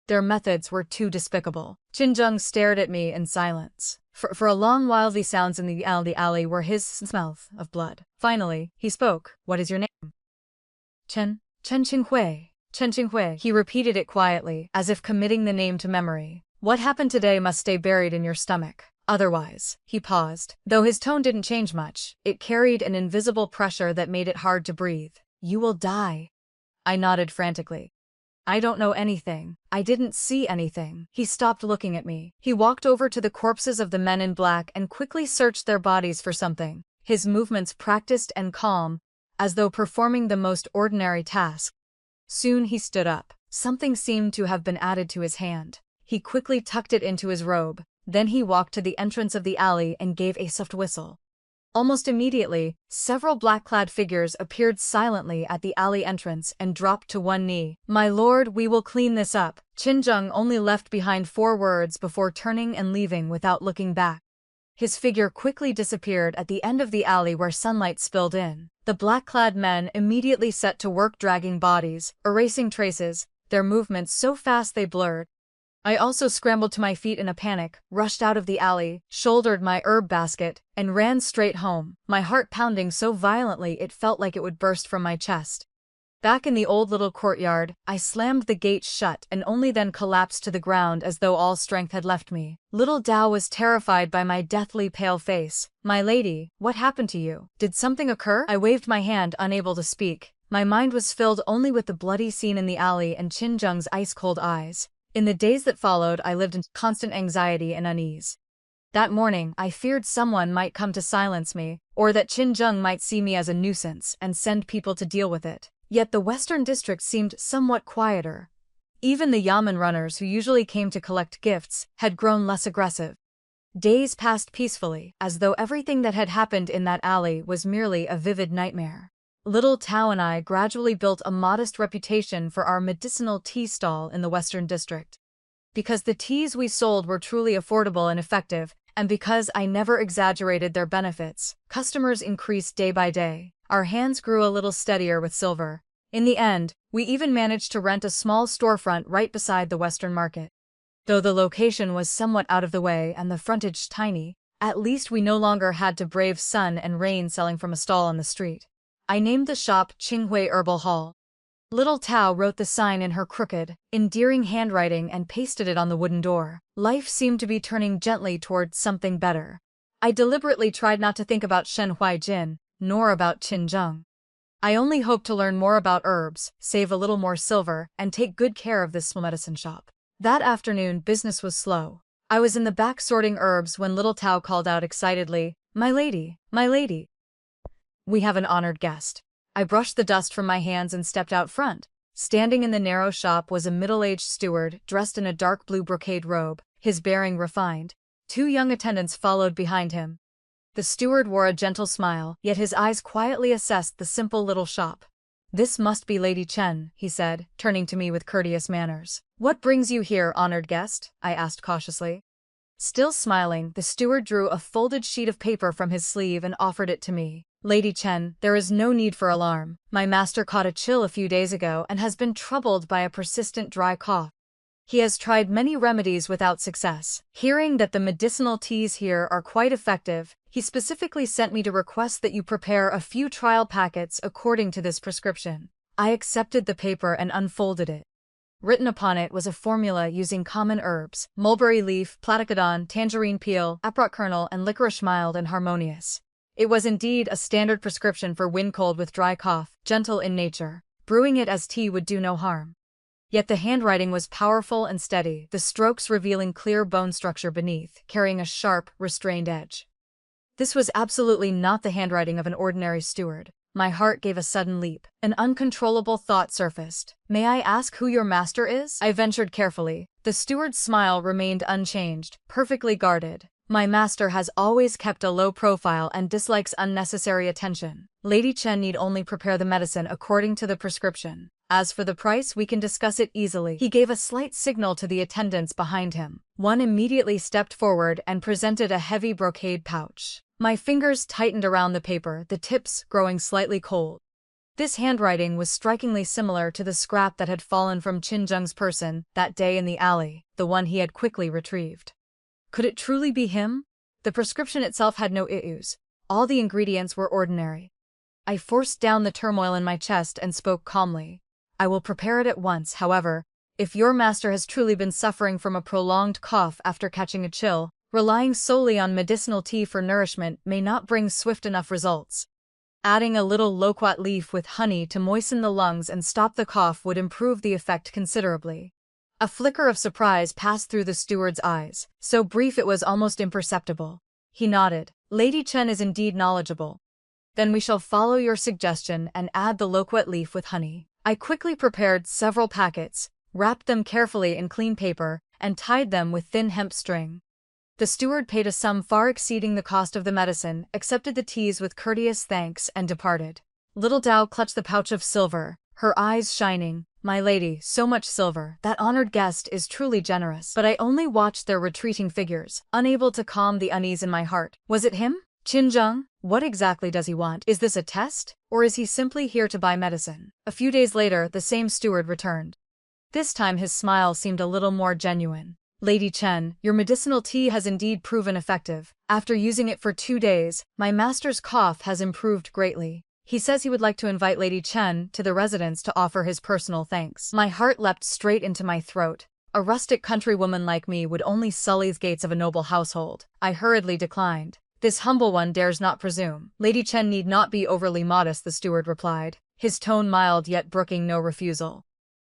Their methods were too despicable. Qin Zheng stared at me in silence. For a long while the sounds in the alley were his smell of blood. Finally, he spoke. "What is your name?" Chen Qinghui. He repeated it quietly, as if committing the name to memory. "What happened today must stay buried in your stomach. Otherwise," he paused. Though his tone didn't change much, it carried an invisible pressure that made it hard to breathe. "You will die." I nodded frantically. "I don't know anything. I didn't see anything." He stopped looking at me. He walked over to the corpses of the men in black and quickly searched their bodies for something. His movements practiced and calm, as though performing the most ordinary task. Soon he stood up. Something seemed to have been added to his hand. He quickly tucked it into his robe. Then he walked to the entrance of the alley and gave a soft whistle. Almost immediately, several black-clad figures appeared silently at the alley entrance and dropped to one knee. "My lord, we will clean this up." Qin Zheng only left behind 4 words before turning and leaving without looking back. His figure quickly disappeared at the end of the alley where sunlight spilled in. The black-clad men immediately set to work dragging bodies, erasing traces, their movements so fast they blurred. I also scrambled to my feet in a panic, rushed out of the alley, shouldered my herb basket, and ran straight home, my heart pounding so violently it felt like it would burst from my chest. Back in the old little courtyard, I slammed the gate shut and only then collapsed to the ground as though all strength had left me. Little Dao was terrified by my deathly pale face. "My lady, what happened to you? Did something occur?" I waved my hand, unable to speak. My mind was filled only with the bloody scene in the alley and Qin Zheng's ice-cold eyes. In the days that followed, I lived in constant anxiety and unease. That morning, I feared someone might come to silence me, or that Qin Zheng might see me as a nuisance and send people to deal with it. Yet the western district seemed somewhat quieter. Even the yamen runners who usually came to collect gifts had grown less aggressive. Days passed peacefully, as though everything that had happened in that alley was merely a vivid nightmare. Little Tao and I gradually built a modest reputation for our medicinal tea stall in the Western District. Because the teas we sold were truly affordable and effective, and because I never exaggerated their benefits, customers increased day by day. Our hands grew a little steadier with silver. In the end, we even managed to rent a small storefront right beside the Western Market. Though the location was somewhat out of the way and the frontage tiny, at least we no longer had to brave sun and rain selling from a stall on the street. I named the shop Qinghui Herbal Hall. Little Tao wrote the sign in her crooked, endearing handwriting and pasted it on the wooden door. Life seemed to be turning gently toward something better. I deliberately tried not to think about Shen Huaijin, nor about Qin Zheng. I only hoped to learn more about herbs, save a little more silver, and take good care of this small medicine shop. That afternoon, business was slow. I was in the back sorting herbs when Little Tao called out excitedly, "My lady, my lady. We have an honored guest." I brushed the dust from my hands and stepped out front. Standing in the narrow shop was a middle-aged steward, dressed in a dark blue brocade robe, his bearing refined. 2 young attendants followed behind him. The steward wore a gentle smile, yet his eyes quietly assessed the simple little shop. "This must be Lady Chen," he said, turning to me with courteous manners. "What brings you here, honored guest?" I asked cautiously. Still smiling, the steward drew a folded sheet of paper from his sleeve and offered it to me. "Lady Chen, there is no need for alarm. My master caught a chill a few days ago and has been troubled by a persistent dry cough. He has tried many remedies without success. Hearing that the medicinal teas here are quite effective, he specifically sent me to request that you prepare a few trial packets according to this prescription." I accepted the paper and unfolded it. Written upon it was a formula using common herbs: mulberry leaf, platycodon, tangerine peel, apricot kernel, and licorice mild and harmonious. It was indeed a standard prescription for wind cold with dry cough, gentle in nature. Brewing it as tea would do no harm. Yet the handwriting was powerful and steady, the strokes revealing clear bone structure beneath, carrying a sharp, restrained edge. This was absolutely not the handwriting of an ordinary steward. My heart gave a sudden leap. An uncontrollable thought surfaced. "May I ask who your master is?" I ventured carefully. The steward's smile remained unchanged, perfectly guarded. "My master has always kept a low profile and dislikes unnecessary attention. Lady Chen need only prepare the medicine according to the prescription. As for the price, we can discuss it easily." He gave a slight signal to the attendants behind him. One immediately stepped forward and presented a heavy brocade pouch. My fingers tightened around the paper, the tips growing slightly cold. This handwriting was strikingly similar to the scrap that had fallen from Qin Zheng's person that day in the alley, the one he had quickly retrieved. Could it truly be him? The prescription itself had no issues. All the ingredients were ordinary. I forced down the turmoil in my chest and spoke calmly. "I will prepare it at once. However, if your master has truly been suffering from a prolonged cough after catching a chill, relying solely on medicinal tea for nourishment may not bring swift enough results. Adding a little loquat leaf with honey to moisten the lungs and stop the cough would improve the effect considerably." A flicker of surprise passed through the steward's eyes, so brief it was almost imperceptible. He nodded. "Lady Chen is indeed knowledgeable. Then we shall follow your suggestion and add the loquat leaf with honey." I quickly prepared several packets, wrapped them carefully in clean paper, and tied them with thin hemp string. The steward paid a sum far exceeding the cost of the medicine, accepted the teas with courteous thanks, and departed. Little Tao clutched the pouch of silver, her eyes shining. "My lady, so much silver. That honored guest is truly generous." But I only watched their retreating figures, unable to calm the unease in my heart. Was it him? Qin Zheng? What exactly does he want? Is this a test? Or is he simply here to buy medicine? A few days later, the same steward returned. This time his smile seemed a little more genuine. "Lady Chen, your medicinal tea has indeed proven effective. After using it for 2 days, my master's cough has improved greatly. He says he would like to invite Lady Chen to the residence to offer his personal thanks." My heart leapt straight into my throat. A rustic countrywoman like me would only sully the gates of a noble household. I hurriedly declined. "This humble one dares not presume." "Lady Chen need not be overly modest," the steward replied, his tone mild yet brooking no refusal.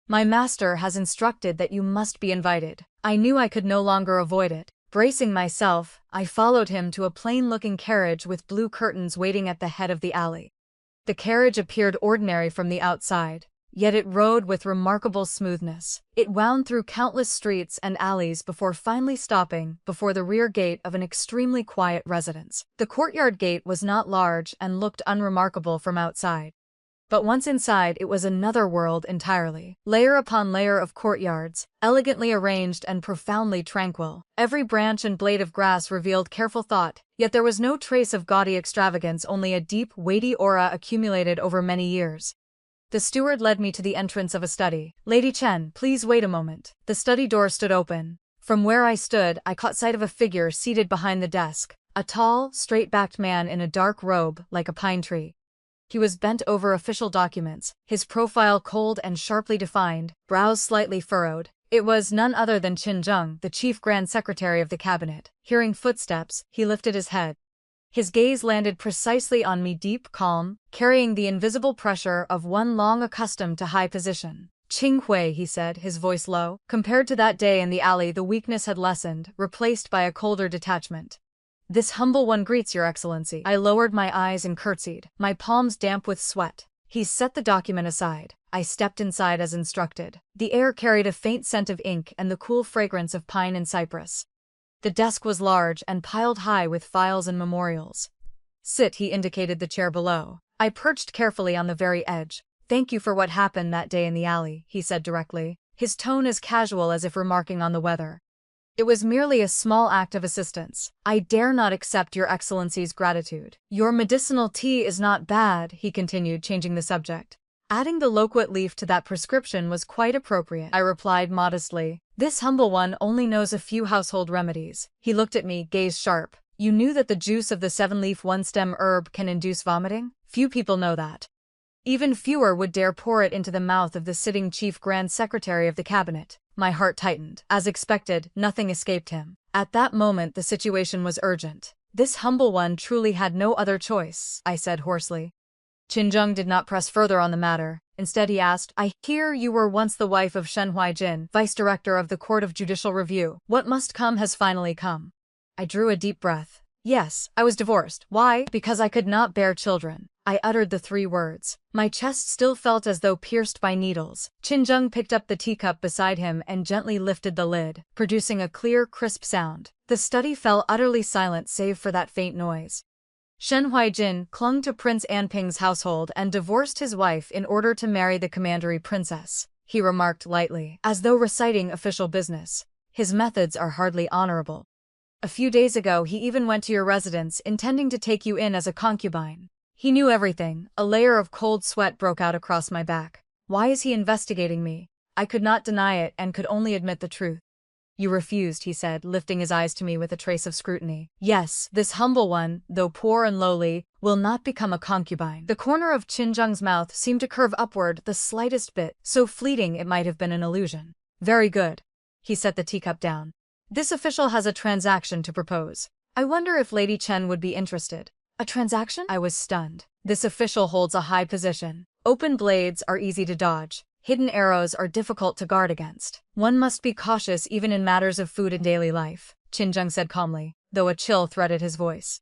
"My master has instructed that you must be invited." I knew I could no longer avoid it. Bracing myself, I followed him to a plain-looking carriage with blue curtains waiting at the head of the alley. The carriage appeared ordinary from the outside, yet it rode with remarkable smoothness. It wound through countless streets and alleys before finally stopping before the rear gate of an extremely quiet residence. The courtyard gate was not large and looked unremarkable from outside. But once inside, it was another world entirely. Layer upon layer of courtyards, elegantly arranged and profoundly tranquil. Every branch and blade of grass revealed careful thought, yet there was no trace of gaudy extravagance, only a deep, weighty aura accumulated over many years. The steward led me to the entrance of a study. "Lady Chen, please wait a moment." The study door stood open. From where I stood, I caught sight of a figure seated behind the desk, a tall, straight-backed man in a dark robe, like a pine tree. He was bent over official documents, his profile cold and sharply defined, brows slightly furrowed. It was none other than Qin Zheng, the chief grand secretary of the cabinet. Hearing footsteps, he lifted his head. His gaze landed precisely on me, deep, calm, carrying the invisible pressure of one long accustomed to high position. "Qing Hui," he said, his voice low. Compared to that day in the alley, the weakness had lessened, replaced by a colder detachment. "This humble one greets your excellency." I lowered my eyes and curtsied, my palms damp with sweat. He set the document aside. I stepped inside as instructed. The air carried a faint scent of ink and the cool fragrance of pine and cypress. The desk was large and piled high with files and memorials. "Sit," he indicated the chair below. I perched carefully on the very edge. "Thank you for what happened that day in the alley," he said directly, his tone as casual as if remarking on the weather. "It was merely a small act of assistance. I dare not accept your excellency's gratitude." "Your medicinal tea is not bad," he continued, changing the subject. "Adding the loquat leaf to that prescription was quite appropriate," I replied modestly. "This humble one only knows a few household remedies." He looked at me, gaze sharp. "You knew that the juice of the 7-leaf 1-stem herb can induce vomiting? Few people know that. Even fewer would dare pour it into the mouth of the sitting chief grand secretary of the cabinet." My heart tightened. As expected, nothing escaped him. At that moment the situation was urgent. "This humble one truly had no other choice," I said hoarsely. Qin Zheng did not press further on the matter. Instead he asked, "I hear you were once the wife of Shen Huaijin, vice-director of the Court of Judicial Review. What must come has finally come." I drew a deep breath. "Yes, I was divorced. Why? Because I could not bear children." I uttered the 3 words. My chest still felt as though pierced by needles. Qin Zheng picked up the teacup beside him and gently lifted the lid, producing a clear, crisp sound. The study fell utterly silent save for that faint noise. "Shen Huaijin clung to Prince Anping's household and divorced his wife in order to marry the commandery princess," he remarked lightly, as though reciting official business. "His methods are hardly honorable. A few days ago he even went to your residence intending to take you in as a concubine. He knew everything." A layer of cold sweat broke out across my back. "Why is he investigating me?" I could not deny it and could only admit the truth. "You refused," he said, lifting his eyes to me with a trace of scrutiny. "Yes, this humble one, though poor and lowly, will not become a concubine." The corner of Qin Zheng's mouth seemed to curve upward the slightest bit, so fleeting it might have been an illusion. "Very good." He set the teacup down. "This official has a transaction to propose. I wonder if Lady Chen would be interested." "A transaction?" I was stunned. "This official holds a high position. Open blades are easy to dodge. Hidden arrows are difficult to guard against. One must be cautious even in matters of food and daily life," Qin Zheng said calmly, though a chill threaded his voice.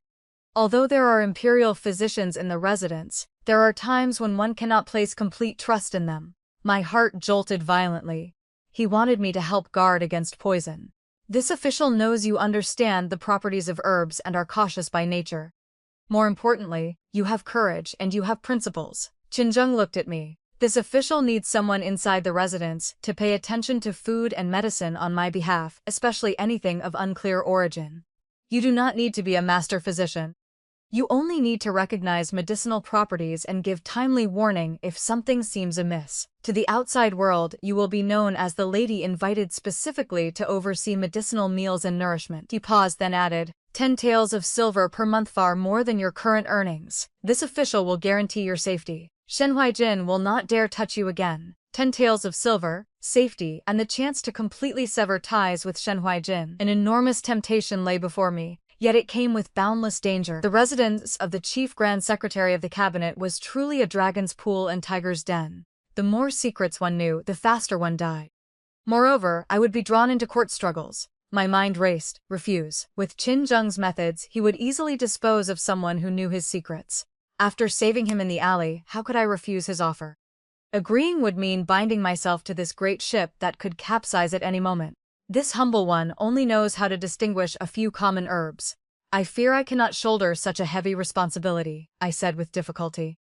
"Although there are imperial physicians in the residence, there are times when one cannot place complete trust in them." My heart jolted violently. He wanted me to help guard against poison. "This official knows you understand the properties of herbs and are cautious by nature. More importantly, you have courage and you have principles." Qin Zheng looked at me. "This official needs someone inside the residence to pay attention to food and medicine on my behalf, especially anything of unclear origin. You do not need to be a master physician. You only need to recognize medicinal properties and give timely warning if something seems amiss. To the outside world, you will be known as the lady invited specifically to oversee medicinal meals and nourishment." He paused, then added, 10 taels of silver per month, far more than your current earnings. This official will guarantee your safety. Shen Huaijin will not dare touch you again. 10 taels of silver, safety, and the chance to completely sever ties with Shen Huaijin. An enormous temptation lay before me, yet it came with boundless danger. The residence of the chief grand secretary of the cabinet was truly a dragon's pool and tiger's den. The more secrets one knew, the faster one died. Moreover, I would be drawn into court struggles. My mind raced. Refuse. With Qin Zheng's methods, he would easily dispose of someone who knew his secrets. After saving him in the alley, how could I refuse his offer? Agreeing would mean binding myself to this great ship that could capsize at any moment. This humble one only knows how to distinguish a few common herbs. "I fear I cannot shoulder such a heavy responsibility," I said with difficulty.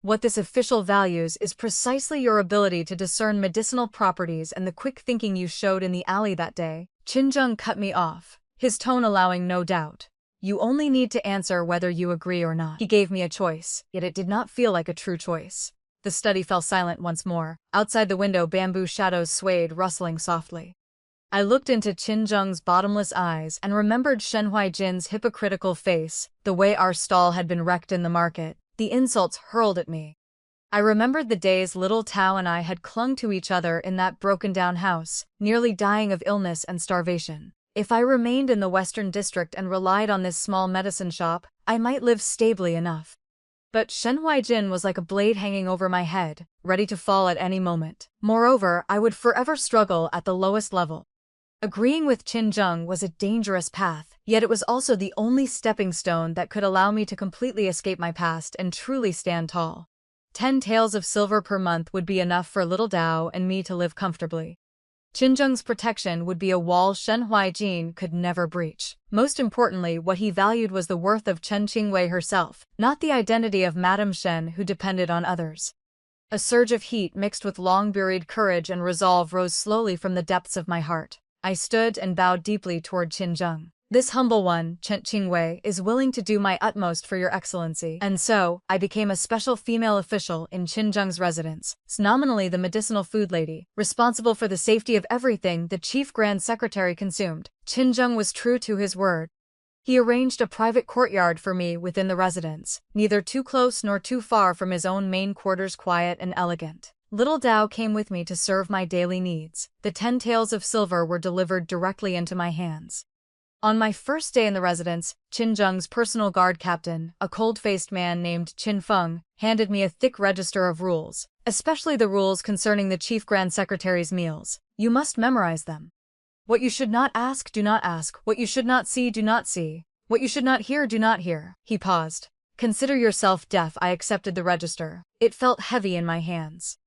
What this official values is precisely your ability to discern medicinal properties and the quick thinking you showed in the alley that day. Qin Zheng cut me off, his tone allowing no doubt. You only need to answer whether you agree or not. He gave me a choice, yet it did not feel like a true choice. The study fell silent once more. Outside the window, bamboo shadows swayed, rustling softly. I looked into Qin Zheng's bottomless eyes and remembered Shen Huijin's hypocritical face, the way our stall had been wrecked in the market, the insults hurled at me. I remembered the days little Tao and I had clung to each other in that broken-down house, nearly dying of illness and starvation. If I remained in the Western District and relied on this small medicine shop, I might live stably enough. But Shen Huijin was like a blade hanging over my head, ready to fall at any moment. Moreover, I would forever struggle at the lowest level. Agreeing with Qin Zheng was a dangerous path, yet it was also the only stepping stone that could allow me to completely escape my past and truly stand tall. 10 taels of silver per month would be enough for little Dao and me to live comfortably. Qin Zheng's protection would be a wall Shen Huijin could never breach. Most importantly, what he valued was the worth of Chen Qingwei herself, not the identity of Madame Shen who depended on others. A surge of heat mixed with long-buried courage and resolve rose slowly from the depths of my heart. I stood and bowed deeply toward Qin Zheng. This humble one, Chen Qingwei, is willing to do my utmost for your excellency. And so, I became a special female official in Qin Zheng's residence, nominally the medicinal food lady, responsible for the safety of everything the chief grand secretary consumed. Qin Zheng was true to his word. He arranged a private courtyard for me within the residence, neither too close nor too far from his own main quarters, quiet and elegant. Little Dao came with me to serve my daily needs. The 10 taels of silver were delivered directly into my hands. On my first day in the residence, Qin Zheng's personal guard captain, a cold-faced man named Qin Feng, handed me a thick register of rules, especially the rules concerning the chief grand secretary's meals. You must memorize them. What you should not ask, do not ask. What you should not see, do not see. What you should not hear, do not hear. He paused. Consider yourself deaf. I accepted the register. It felt heavy in my hands.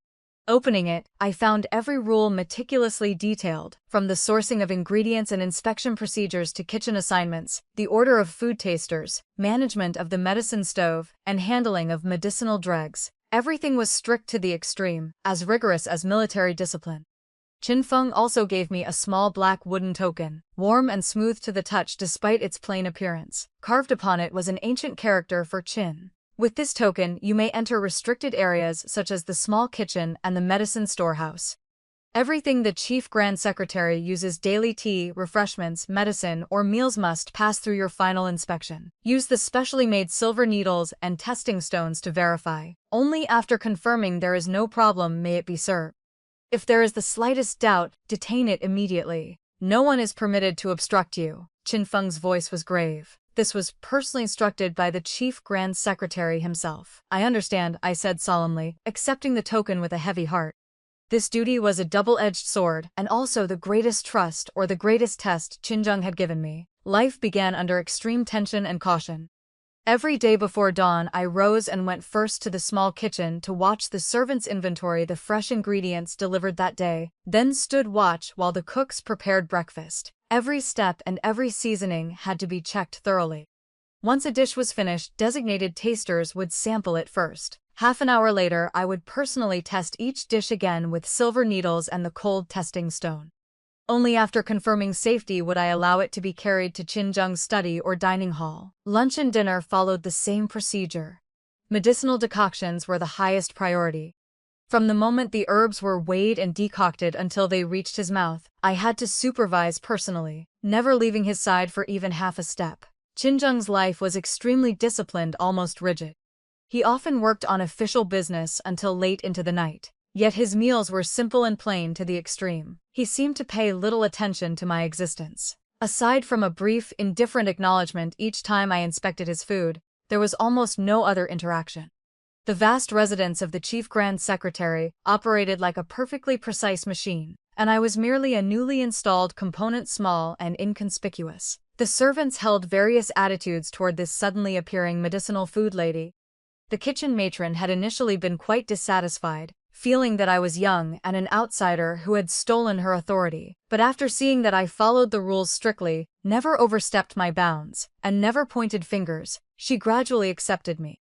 Opening it, I found every rule meticulously detailed, from the sourcing of ingredients and inspection procedures to kitchen assignments, the order of food tasters, management of the medicine stove, and handling of medicinal dregs. Everything was strict to the extreme, as rigorous as military discipline. Qin Feng also gave me a small black wooden token, warm and smooth to the touch despite its plain appearance. Carved upon it was an ancient character for Qin. With this token, you may enter restricted areas such as the small kitchen and the medicine storehouse. Everything the chief grand secretary uses daily tea, refreshments, medicine, or meals must pass through your final inspection. Use the specially made silver needles and testing stones to verify. Only after confirming there is no problem may it be served. If there is the slightest doubt, detain it immediately. No one is permitted to obstruct you. Qin Feng's voice was grave. This was personally instructed by the chief grand secretary himself. I understand, I said solemnly, accepting the token with a heavy heart. This duty was a double-edged sword, and also the greatest trust or the greatest test Qin Zheng had given me. Life began under extreme tension and caution. Every day before dawn I rose and went first to the small kitchen to watch the servants inventory the fresh ingredients delivered that day, then stood watch while the cooks prepared breakfast. Every step and every seasoning had to be checked thoroughly. Once a dish was finished, designated tasters would sample it first. Half an hour later, I would personally test each dish again with silver needles and the cold testing stone. Only after confirming safety would I allow it to be carried to Qin Zheng's study or dining hall. Lunch and dinner followed the same procedure. Medicinal decoctions were the highest priority. From the moment the herbs were weighed and decocted until they reached his mouth, I had to supervise personally, never leaving his side for even half a step. Qin Zheng's life was extremely disciplined, almost rigid. He often worked on official business until late into the night. Yet his meals were simple and plain to the extreme. He seemed to pay little attention to my existence. Aside from a brief, indifferent acknowledgement each time I inspected his food, there was almost no other interaction. The vast residence of the chief grand secretary operated like a perfectly precise machine, and I was merely a newly installed component, small and inconspicuous. The servants held various attitudes toward this suddenly appearing medicinal food lady. The kitchen matron had initially been quite dissatisfied, feeling that I was young and an outsider who had stolen her authority. But after seeing that I followed the rules strictly, never overstepped my bounds, and never pointed fingers, she gradually accepted me.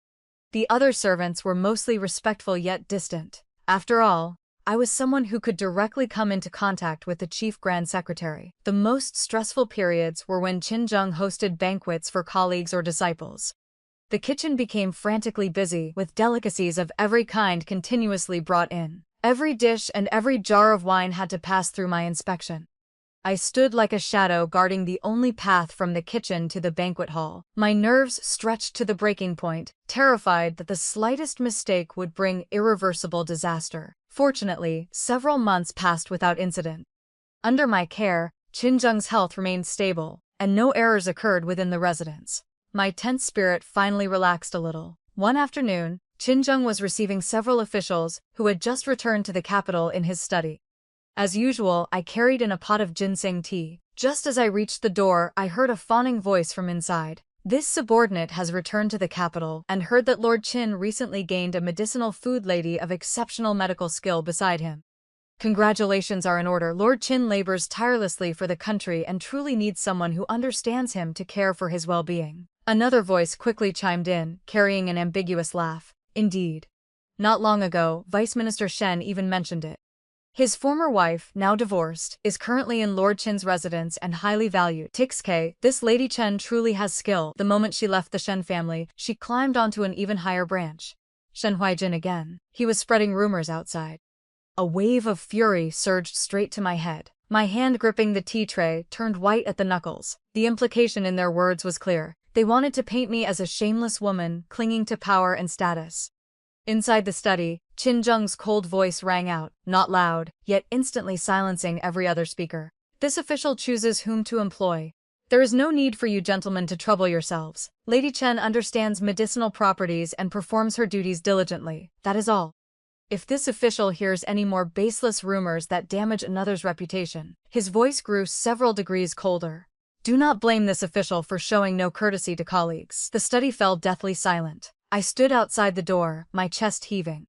The other servants were mostly respectful yet distant. After all, I was someone who could directly come into contact with the chief grand secretary. The most stressful periods were when Qin Zheng hosted banquets for colleagues or disciples. The kitchen became frantically busy, with delicacies of every kind continuously brought in. Every dish and every jar of wine had to pass through my inspection. I stood like a shadow guarding the only path from the kitchen to the banquet hall. My nerves stretched to the breaking point, terrified that the slightest mistake would bring irreversible disaster. Fortunately, several months passed without incident. Under my care, Qin Zheng's health remained stable, and no errors occurred within the residence. My tense spirit finally relaxed a little. One afternoon, Qin Zheng was receiving several officials who had just returned to the capital in his study. As usual, I carried in a pot of ginseng tea. Just as I reached the door, I heard a fawning voice from inside. This subordinate has returned to the capital and heard that Lord Qin recently gained a medicinal food lady of exceptional medical skill beside him. Congratulations are in order. Lord Qin labors tirelessly for the country and truly needs someone who understands him to care for his well-being. Another voice quickly chimed in, carrying an ambiguous laugh. Indeed. Not long ago, Vice Minister Shen even mentioned it. His former wife, now divorced, is currently in Lord Qin's residence and highly valued. Tixke, this Lady Chen truly has skill. The moment she left the Shen family, she climbed onto an even higher branch. Shen Huaijin again. He was spreading rumors outside. A wave of fury surged straight to my head. My hand gripping the tea tray turned white at the knuckles. The implication in their words was clear. They wanted to paint me as a shameless woman, clinging to power and status. Inside the study, Qin Zheng's cold voice rang out, not loud, yet instantly silencing every other speaker. This official chooses whom to employ. There is no need for you gentlemen to trouble yourselves. Lady Chen understands medicinal properties and performs her duties diligently, that is all. If this official hears any more baseless rumors that damage another's reputation, his voice grew several degrees colder. Do not blame this official for showing no courtesy to colleagues. The study fell deathly silent. I stood outside the door, my chest heaving.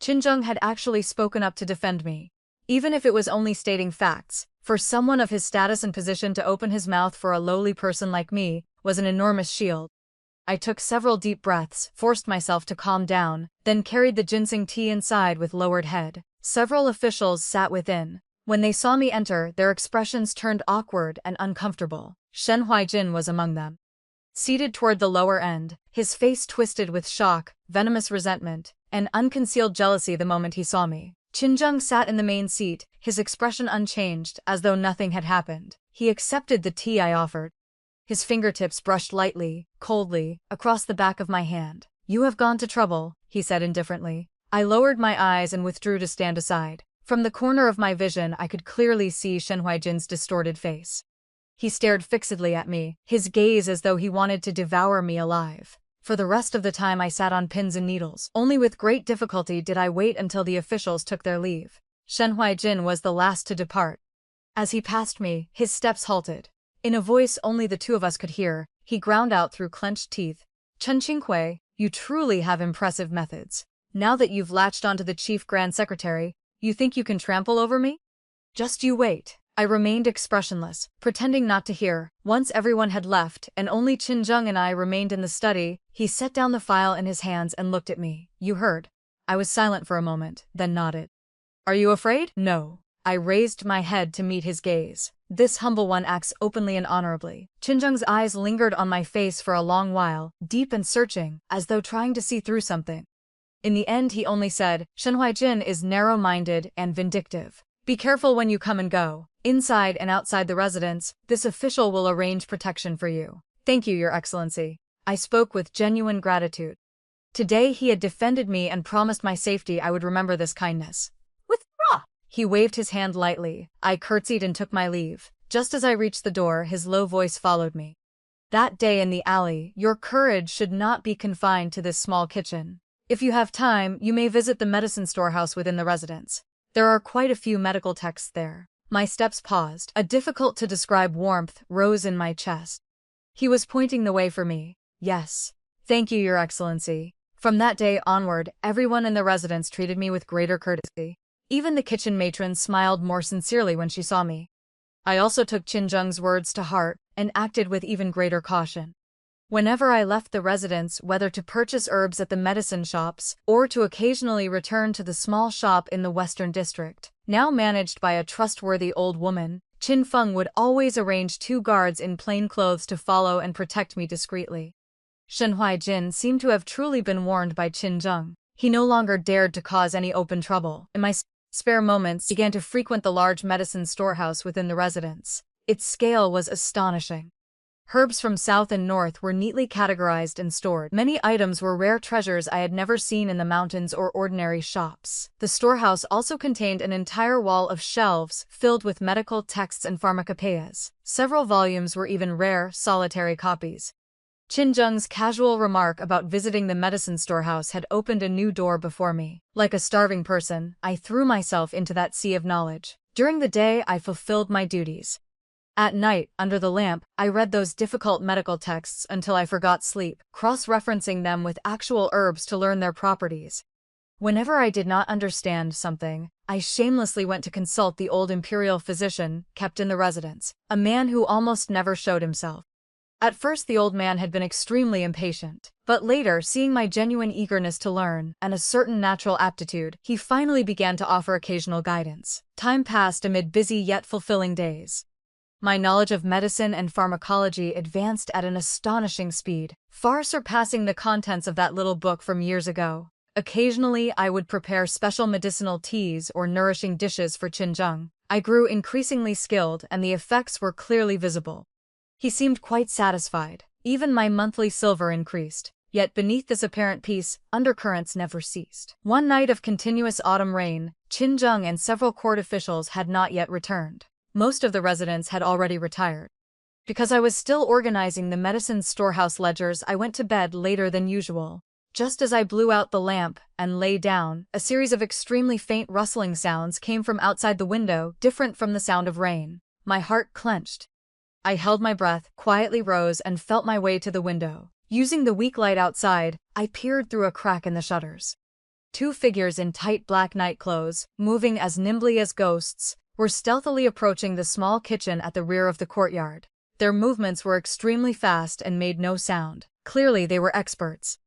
Qin Zheng had actually spoken up to defend me. Even if it was only stating facts, for someone of his status and position to open his mouth for a lowly person like me was an enormous shield. I took several deep breaths, forced myself to calm down, then carried the ginseng tea inside with lowered head. Several officials sat within. When they saw me enter, their expressions turned awkward and uncomfortable. Shen Huaijin was among them. Seated toward the lower end, his face twisted with shock, venomous resentment, and unconcealed jealousy the moment he saw me. Qin Zheng sat in the main seat, his expression unchanged, as though nothing had happened. He accepted the tea I offered. His fingertips brushed lightly, coldly, across the back of my hand. You have gone to trouble, he said indifferently. I lowered my eyes and withdrew to stand aside. From the corner of my vision I could clearly see Shen Huaijin's distorted face. He stared fixedly at me, his gaze as though he wanted to devour me alive. For the rest of the time I sat on pins and needles. Only with great difficulty did I wait until the officials took their leave. Shen Huaijin was the last to depart. As he passed me, his steps halted. In a voice only the two of us could hear, he ground out through clenched teeth. Chen Qinghui, you truly have impressive methods. Now that you've latched onto the chief grand secretary, you think you can trample over me? Just you wait. I remained expressionless, pretending not to hear. Once everyone had left and only Qin Zheng and I remained in the study, he set down the file in his hands and looked at me. You heard. I was silent for a moment, then nodded. Are you afraid? No. I raised my head to meet his gaze. This humble one acts openly and honorably. Qin Zheng's eyes lingered on my face for a long while, deep and searching, as though trying to see through something. In the end he only said, Shen Huaijin is narrow-minded and vindictive. Be careful when you come and go. Inside and outside the residence, this official will arrange protection for you. Thank you, Your Excellency. I spoke with genuine gratitude. Today he had defended me and promised my safety. I would remember this kindness. Withdraw! He waved his hand lightly. I curtsied and took my leave. Just as I reached the door, his low voice followed me. That day in the alley, your courage should not be confined to this small kitchen. If you have time, you may visit the medicine storehouse within the residence. There are quite a few medical texts there. My steps paused. A difficult-to-describe warmth rose in my chest. He was pointing the way for me. Yes. Thank you, Your Excellency. From that day onward, everyone in the residence treated me with greater courtesy. Even the kitchen matron smiled more sincerely when she saw me. I also took Qin Zheng's words to heart and acted with even greater caution. Whenever I left the residence, whether to purchase herbs at the medicine shops or to occasionally return to the small shop in the Western District, now managed by a trustworthy old woman, Qin Feng would always arrange 2 guards in plain clothes to follow and protect me discreetly. Shen Huaijin seemed to have truly been warned by Qin Zheng. He no longer dared to cause any open trouble. In my spare moments, began to frequent the large medicine storehouse within the residence. Its scale was astonishing. Herbs from south and north were neatly categorized and stored. Many items were rare treasures I had never seen in the mountains or ordinary shops. The storehouse also contained an entire wall of shelves filled with medical texts and pharmacopoeias. Several volumes were even rare, solitary copies. Qin Zheng's casual remark about visiting the medicine storehouse had opened a new door before me. Like a starving person, I threw myself into that sea of knowledge. During the day, I fulfilled my duties. At night, under the lamp, I read those difficult medical texts until I forgot sleep, cross-referencing them with actual herbs to learn their properties. Whenever I did not understand something, I shamelessly went to consult the old imperial physician kept in the residence, a man who almost never showed himself. At first the old man had been extremely impatient, but later, seeing my genuine eagerness to learn and a certain natural aptitude, he finally began to offer occasional guidance. Time passed amid busy yet fulfilling days. My knowledge of medicine and pharmacology advanced at an astonishing speed, far surpassing the contents of that little book from years ago. Occasionally, I would prepare special medicinal teas or nourishing dishes for Qin Zheng. I grew increasingly skilled, and the effects were clearly visible. He seemed quite satisfied. Even my monthly silver increased. Yet beneath this apparent peace, undercurrents never ceased. One night of continuous autumn rain, Qin Zheng and several court officials had not yet returned. Most of the residents had already retired. Because I was still organizing the medicine storehouse ledgers, I went to bed later than usual. Just as I blew out the lamp and lay down, a series of extremely faint rustling sounds came from outside the window, different from the sound of rain. My heart clenched. I held my breath, quietly rose, and felt my way to the window. Using the weak light outside, I peered through a crack in the shutters. 2 figures in tight black nightclothes, moving as nimbly as ghosts, were stealthily approaching the small kitchen at the rear of the courtyard. Their movements were extremely fast and made no sound. Clearly they were experts.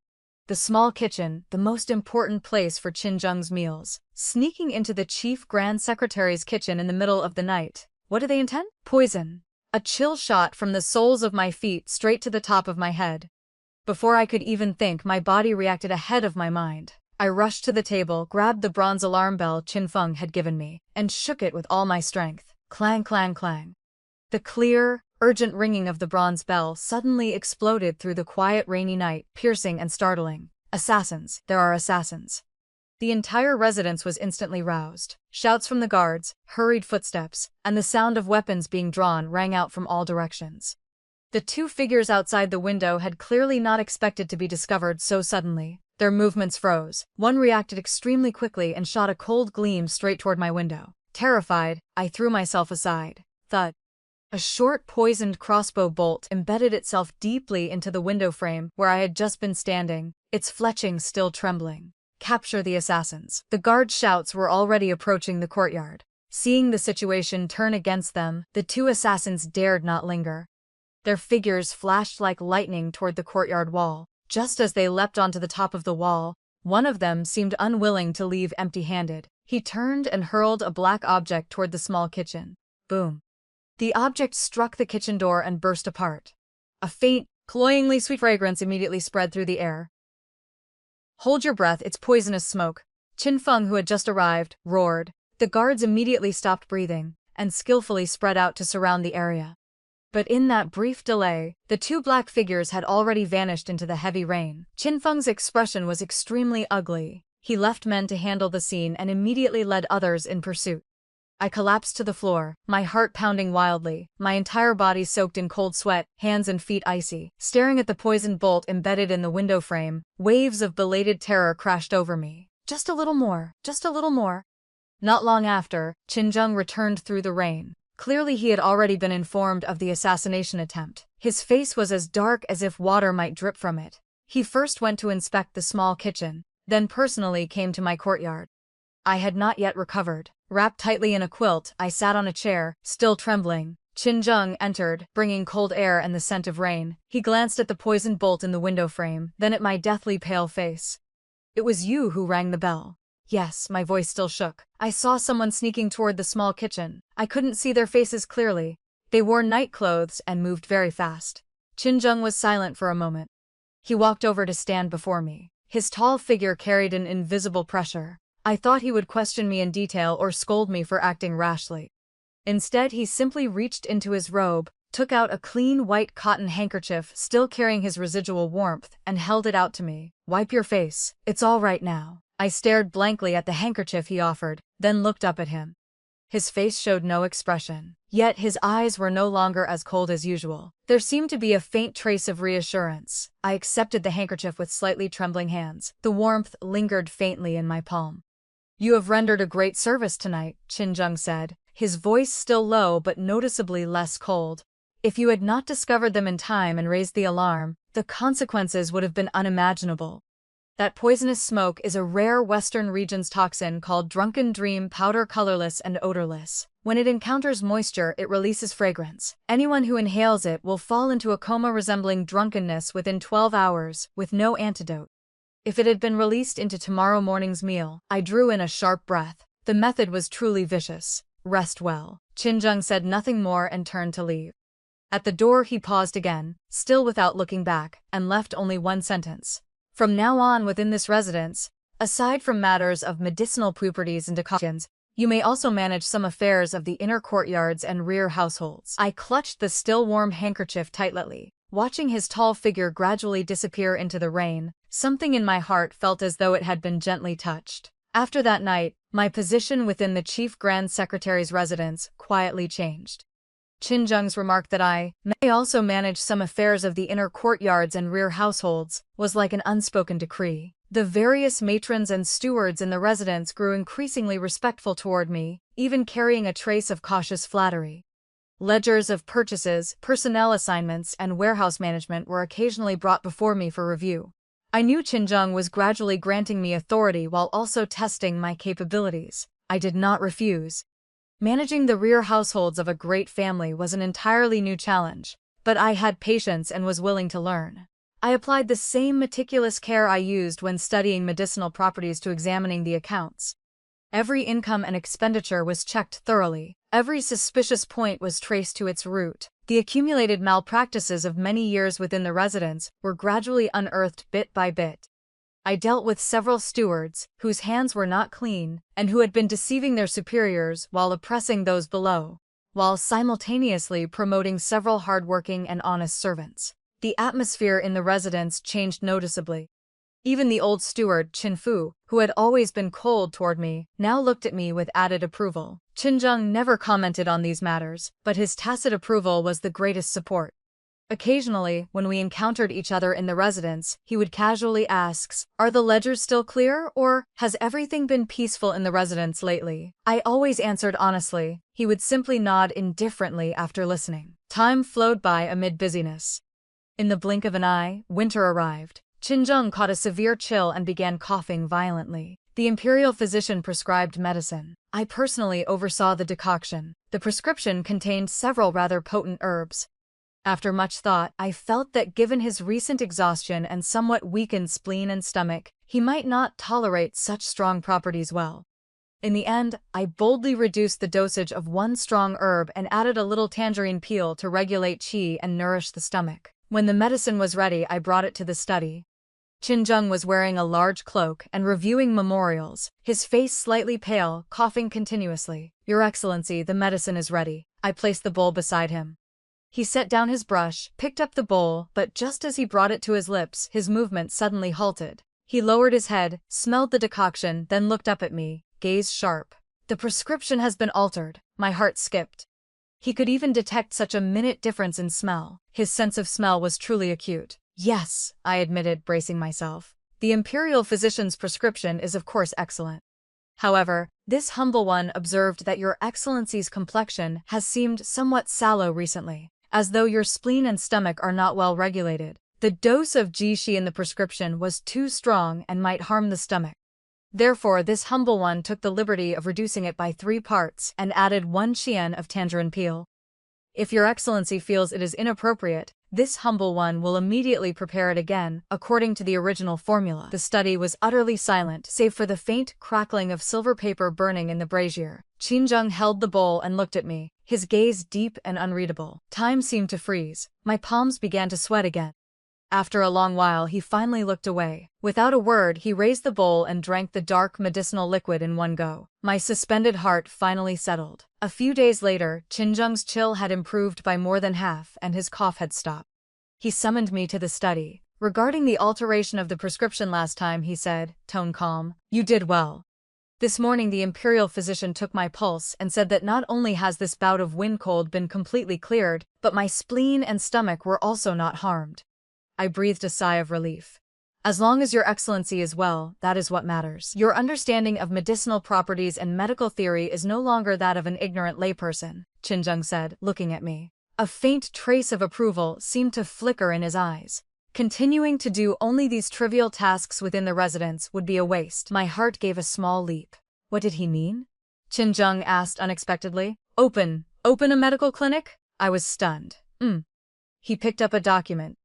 The small kitchen, the most important place for Qin Zheng's meals, sneaking into the chief grand secretary's kitchen in the middle of the night. What do they intend? Poison. A chill shot from the soles of my feet straight to the top of my head. Before I could even think, my body reacted ahead of my mind. I rushed to the table, grabbed the bronze alarm bell Qin Feng had given me, and shook it with all my strength. Clang, clang, clang. The clear, urgent ringing of the bronze bell suddenly exploded through the quiet rainy night, piercing and startling. Assassins. There are assassins. The entire residence was instantly roused. Shouts from the guards, hurried footsteps, and the sound of weapons being drawn rang out from all directions. The 2 figures outside the window had clearly not expected to be discovered so suddenly. Their movements froze. One reacted extremely quickly and shot a cold gleam straight toward my window. Terrified, I threw myself aside. Thud. A short poisoned crossbow bolt embedded itself deeply into the window frame where I had just been standing, its fletching still trembling. Capture the assassins. The guards' shouts were already approaching the courtyard. Seeing the situation turn against them, the 2 assassins dared not linger. Their figures flashed like lightning toward the courtyard wall. Just as they leapt onto the top of the wall, one of them seemed unwilling to leave empty-handed. He turned and hurled a black object toward the small kitchen. Boom. The object struck the kitchen door and burst apart. A faint, cloyingly sweet fragrance immediately spread through the air. Hold your breath, it's poisonous smoke. Qin Feng, who had just arrived, roared. The guards immediately stopped breathing and skillfully spread out to surround the area. But in that brief delay, the 2 black figures had already vanished into the heavy rain. Qin Feng's expression was extremely ugly. He left men to handle the scene and immediately led others in pursuit. I collapsed to the floor, my heart pounding wildly, my entire body soaked in cold sweat, hands and feet icy. Staring at the poisoned bolt embedded in the window frame, waves of belated terror crashed over me. Just a little more, just a little more. Not long after, Qin Zheng returned through the rain. Clearly he had already been informed of the assassination attempt. His face was as dark as if water might drip from it. He first went to inspect the small kitchen, then personally came to my courtyard. I had not yet recovered. Wrapped tightly in a quilt, I sat on a chair, still trembling. Qin Zheng entered, bringing cold air and the scent of rain. He glanced at the poisoned bolt in the window frame, then at my deathly pale face. "It was you who rang the bell." "Yes," my voice still shook. "I saw someone sneaking toward the small kitchen. I couldn't see their faces clearly. They wore night clothes and moved very fast." Qin Zheng was silent for a moment. He walked over to stand before me. His tall figure carried an invisible pressure. I thought he would question me in detail or scold me for acting rashly. Instead, he simply reached into his robe, took out a clean white cotton handkerchief still carrying his residual warmth, and held it out to me. "Wipe your face. It's all right now." I stared blankly at the handkerchief he offered, then looked up at him. His face showed no expression. Yet his eyes were no longer as cold as usual. There seemed to be a faint trace of reassurance. I accepted the handkerchief with slightly trembling hands. The warmth lingered faintly in my palm. "You have rendered a great service tonight," Qin Zheng said, his voice still low but noticeably less cold. "If you had not discovered them in time and raised the alarm, the consequences would have been unimaginable. That poisonous smoke is a rare Western region's toxin called drunken dream powder, colorless and odorless. When it encounters moisture, it releases fragrance. Anyone who inhales it will fall into a coma resembling drunkenness within 12 hours, with no antidote. If it had been released into tomorrow morning's meal," I drew in a sharp breath. The method was truly vicious. "Rest well." Qin Zheng said nothing more and turned to leave. At the door he paused again, still without looking back, and left only one sentence. "From now on within this residence, aside from matters of medicinal properties and decoctions, you may also manage some affairs of the inner courtyards and rear households." I clutched the still warm handkerchief tightly. Watching his tall figure gradually disappear into the rain, something in my heart felt as though it had been gently touched. After that night, my position within the Chief Grand Secretary's residence quietly changed. Qin Zheng's remark that I may also manage some affairs of the inner courtyards and rear households was like an unspoken decree. The various matrons and stewards in the residence grew increasingly respectful toward me, even carrying a trace of cautious flattery. Ledgers of purchases, personnel assignments, and warehouse management were occasionally brought before me for review. I knew Qin Zheng was gradually granting me authority while also testing my capabilities. I did not refuse. Managing the rear households of a great family was an entirely new challenge, but I had patience and was willing to learn. I applied the same meticulous care I used when studying medicinal properties to examining the accounts. Every income and expenditure was checked thoroughly. Every suspicious point was traced to its root. The accumulated malpractices of many years within the residence were gradually unearthed bit by bit. I dealt with several stewards, whose hands were not clean, and who had been deceiving their superiors while oppressing those below, while simultaneously promoting several hardworking and honest servants. The atmosphere in the residence changed noticeably. Even the old steward, Qin Fu, who had always been cold toward me, now looked at me with added approval. Qin Zheng never commented on these matters, but his tacit approval was the greatest support. Occasionally, when we encountered each other in the residence, he would casually ask, "Are the ledgers still clear, or has everything been peaceful in the residence lately?" I always answered honestly. He would simply nod indifferently after listening. Time flowed by amid busyness. In the blink of an eye, winter arrived. Qin Zheng caught a severe chill and began coughing violently. The imperial physician prescribed medicine. I personally oversaw the decoction. The prescription contained several rather potent herbs. After much thought, I felt that given his recent exhaustion and somewhat weakened spleen and stomach, he might not tolerate such strong properties well. In the end, I boldly reduced the dosage of one strong herb and added a little tangerine peel to regulate qi and nourish the stomach. When the medicine was ready, I brought it to the study. Qin Zheng was wearing a large cloak and reviewing memorials, his face slightly pale, coughing continuously. "Your Excellency, the medicine is ready." I placed the bowl beside him. He set down his brush, picked up the bowl, but just as he brought it to his lips, his movement suddenly halted. He lowered his head, smelled the decoction, then looked up at me, gaze sharp. "The prescription has been altered." My heart skipped. He could even detect such a minute difference in smell. His sense of smell was truly acute. "Yes," I admitted, bracing myself. "The imperial physician's prescription is of course excellent. However, this humble one observed that your Excellency's complexion has seemed somewhat sallow recently, as though your spleen and stomach are not well regulated. The dose of Ji-Shi in the prescription was too strong and might harm the stomach. Therefore, this humble one took the liberty of reducing it by 3 parts and added 1 qian of tangerine peel." If your excellency feels it is inappropriate, this humble one will immediately prepare it again, according to the original formula. The study was utterly silent, save for the faint crackling of silver paper burning in the brazier. Qin Zheng held the bowl and looked at me, his gaze deep and unreadable. Time seemed to freeze. My palms began to sweat again. After a long while he finally looked away. Without a word he raised the bowl and drank the dark medicinal liquid in one go. My suspended heart finally settled. A few days later, Qin Zheng's chill had improved by more than half and his cough had stopped. He summoned me to the study. Regarding the alteration of the prescription last time, he said, tone calm, "You did well. This morning the imperial physician took my pulse and said that not only has this bout of wind cold been completely cleared, but my spleen and stomach were also not harmed." I breathed a sigh of relief. As long as your excellency is well, that is what matters. Your understanding of medicinal properties and medical theory is no longer that of an ignorant layperson, Qin Zheng said, looking at me. A faint trace of approval seemed to flicker in his eyes. Continuing to do only these trivial tasks within the residence would be a waste. My heart gave a small leap. What did he mean? Qin Zheng asked unexpectedly. Open a medical clinic? I was stunned. He picked up a document.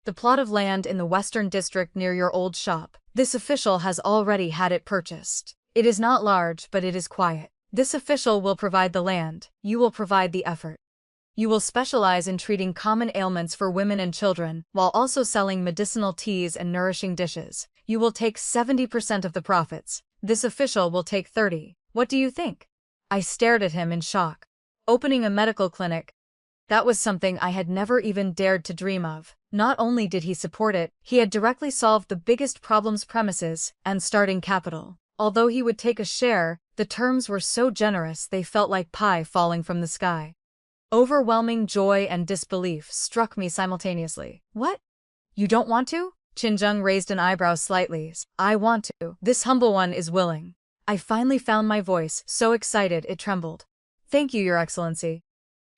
The plot of land in the western district near your old shop. This official has already had it purchased. It is not large, but it is quiet. This official will provide the land, you will provide the effort. You will specialize in treating common ailments for women and children, while also selling medicinal teas and nourishing dishes. You will take 70% of the profits. This official will take 30%. What do you think? I stared at him in shock. Opening a medical clinic. That was something I had never even dared to dream of. Not only did he support it, he had directly solved the biggest problem's premises and starting capital. Although he would take a share, the terms were so generous they felt like pie falling from the sky. Overwhelming joy and disbelief struck me simultaneously. What? You don't want to? Qin Zheng raised an eyebrow slightly. I want to. This humble one is willing. I finally found my voice, so excited it trembled. Thank you, Your Excellency.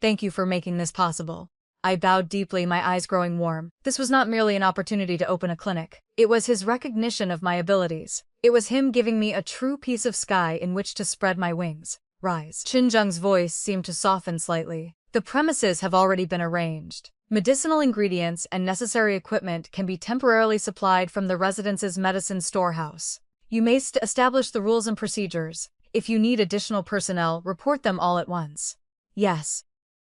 Thank you for making this possible. I bowed deeply, my eyes growing warm. This was not merely an opportunity to open a clinic. It was his recognition of my abilities. It was him giving me a true piece of sky in which to spread my wings. Rise. Qin Zheng's voice seemed to soften slightly. The premises have already been arranged. Medicinal ingredients and necessary equipment can be temporarily supplied from the residence's medicine storehouse. You may establish the rules and procedures. If you need additional personnel, report them all at once. Yes.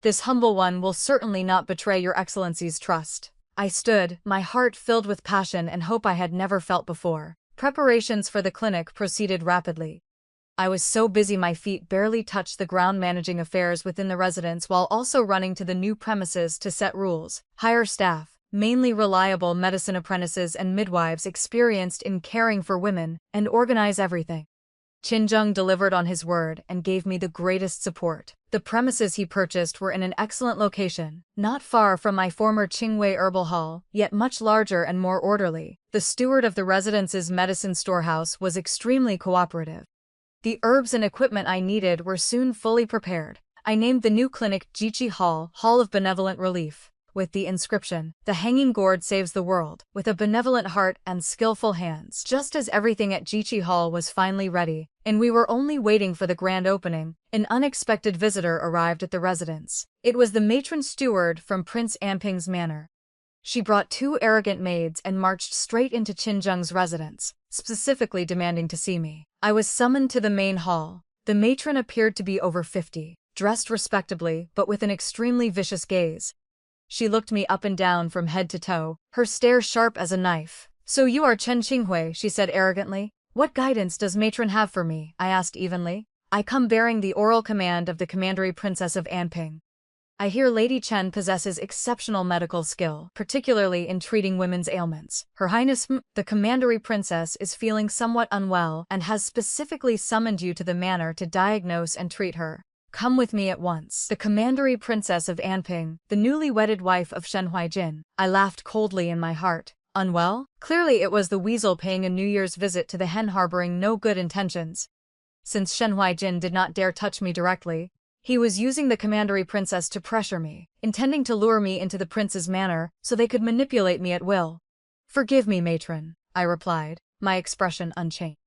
This humble one will certainly not betray Your Excellency's trust. I stood, my heart filled with passion and hope I had never felt before. Preparations for the clinic proceeded rapidly. I was so busy my feet barely touched the ground, managing affairs within the residence while also running to the new premises to set rules, hire staff, mainly reliable medicine apprentices and midwives experienced in caring for women, and organize everything. Qin Zheng delivered on his word and gave me the greatest support. The premises he purchased were in an excellent location, not far from my former Qingwei Herbal Hall, yet much larger and more orderly. The steward of the residence's medicine storehouse was extremely cooperative. The herbs and equipment I needed were soon fully prepared. I named the new clinic Jiqi Hall, Hall of Benevolent Relief, with the inscription, "The hanging gourd saves the world," with a benevolent heart and skillful hands. Just as everything at Jiqi Hall was finally ready, and we were only waiting for the grand opening, an unexpected visitor arrived at the residence. It was the matron steward from Prince Anping's manor. She brought 2 arrogant maids and marched straight into Qin Zheng's residence, specifically demanding to see me. I was summoned to the main hall. The matron appeared to be over 50, dressed respectably but with an extremely vicious gaze. She looked me up and down from head to toe, her stare sharp as a knife. "So you are Chen Qinghui," she said arrogantly. "What guidance does matron have for me?" I asked evenly. "I come bearing the oral command of the Commandery Princess of Anping. I hear Lady Chen possesses exceptional medical skill, particularly in treating women's ailments. Her Highness the Commandery Princess is feeling somewhat unwell and has specifically summoned you to the manor to diagnose and treat her. Come with me at once." The Commandery Princess of Anping, the newly wedded wife of Shen Huaijin. I laughed coldly in my heart. Unwell? Clearly it was the weasel paying a New Year's visit to the hen harboring no good intentions. Since Shen Huaijin did not dare touch me directly, he was using the Commandery Princess to pressure me, intending to lure me into the prince's manor so they could manipulate me at will. "Forgive me, matron," I replied, my expression unchanged.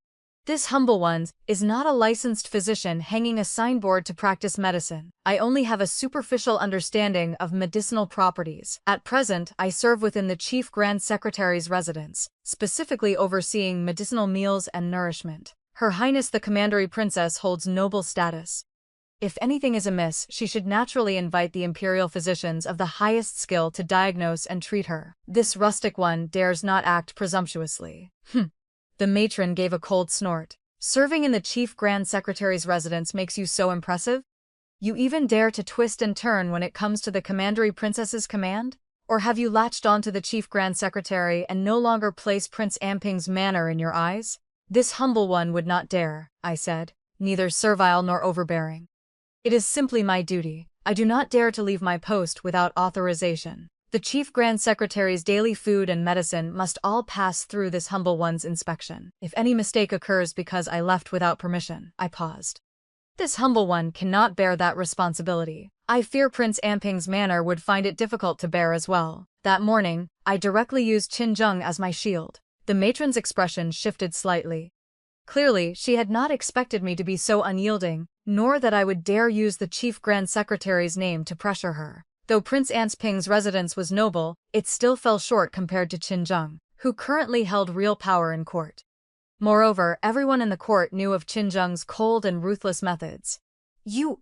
This humble one is not a licensed physician hanging a signboard to practice medicine. I only have a superficial understanding of medicinal properties. At present, I serve within the Chief Grand Secretary's residence, specifically overseeing medicinal meals and nourishment. Her Highness the Commandery Princess holds noble status. If anything is amiss, she should naturally invite the imperial physicians of the highest skill to diagnose and treat her. This rustic one dares not act presumptuously. The matron gave a cold snort. Serving in the Chief Grand Secretary's residence makes you so impressive? You even dare to twist and turn when it comes to the Commandery Princess's command? Or have you latched onto the Chief Grand Secretary and no longer place Prince Amping's manner in your eyes? This humble one would not dare, I said, neither servile nor overbearing. It is simply my duty. I do not dare to leave my post without authorization. The Chief Grand Secretary's daily food and medicine must all pass through this humble one's inspection. If any mistake occurs because I left without permission, I paused. This humble one cannot bear that responsibility. I fear Prince Amping's manner would find it difficult to bear as well. That morning, I directly used Qin Zheng as my shield. The matron's expression shifted slightly. Clearly, she had not expected me to be so unyielding, nor that I would dare use the Chief Grand Secretary's name to pressure her. Though Prince Amping's residence was noble, it still fell short compared to Qin Zheng, who currently held real power in court. Moreover, everyone in the court knew of Qin Zheng's cold and ruthless methods. You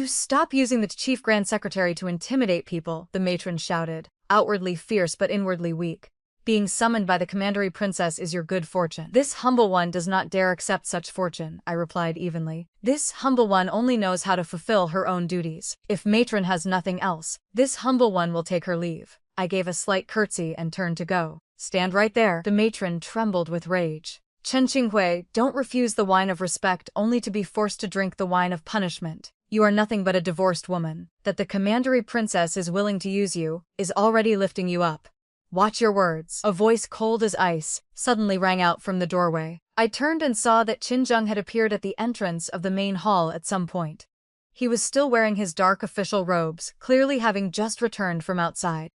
stop using the Chief Grand Secretary to intimidate people, the matron shouted, outwardly fierce but inwardly weak. Being summoned by the Commandery Princess is your good fortune. This humble one does not dare accept such fortune, I replied evenly. This humble one only knows how to fulfill her own duties. If matron has nothing else, this humble one will take her leave. I gave a slight curtsy and turned to go. Stand right there. The matron trembled with rage. Chen Qinghui, don't refuse the wine of respect only to be forced to drink the wine of punishment. You are nothing but a divorced woman. That the Commandery Princess is willing to use you is already lifting you up. Watch your words. A voice cold as ice suddenly rang out from the doorway. I turned and saw that Qin Zheng had appeared at the entrance of the main hall at some point. He was still wearing his dark official robes, clearly having just returned from outside.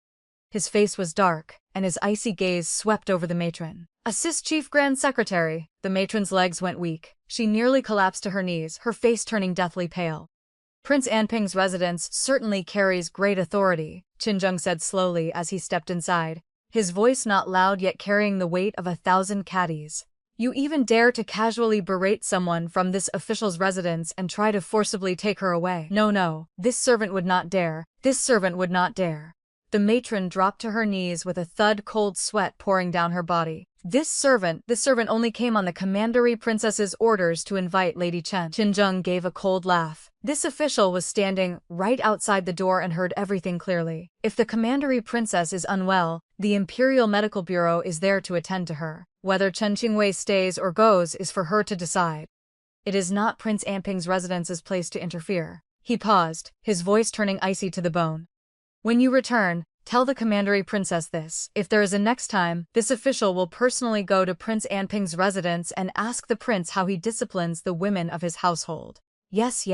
His face was dark, and his icy gaze swept over the matron. Assist Chief Grand Secretary. The matron's legs went weak. She nearly collapsed to her knees, her face turning deathly pale. Prince Amping's residence certainly carries great authority, Qin Zheng said slowly as he stepped inside, his voice not loud yet carrying the weight of 1,000 caddies. You even dare to casually berate someone from this official's residence and try to forcibly take her away. No, this servant would not dare. This servant would not dare. The matron dropped to her knees with a thud, cold sweat pouring down her body. This servant only came on the Commandery Princess's orders to invite Lady Chen. Qin Zheng gave a cold laugh. This official was standing right outside the door and heard everything clearly. If the Commandery Princess is unwell, the Imperial Medical Bureau is there to attend to her. Whether Chen Qinghui stays or goes is for her to decide. It is not Prince Amping's residence's place to interfere. He paused, his voice turning icy to the bone. When you return, tell the Commandery Princess this. If there is a next time, this official will personally go to Prince Amping's residence and ask the prince how he disciplines the women of his household. Yes.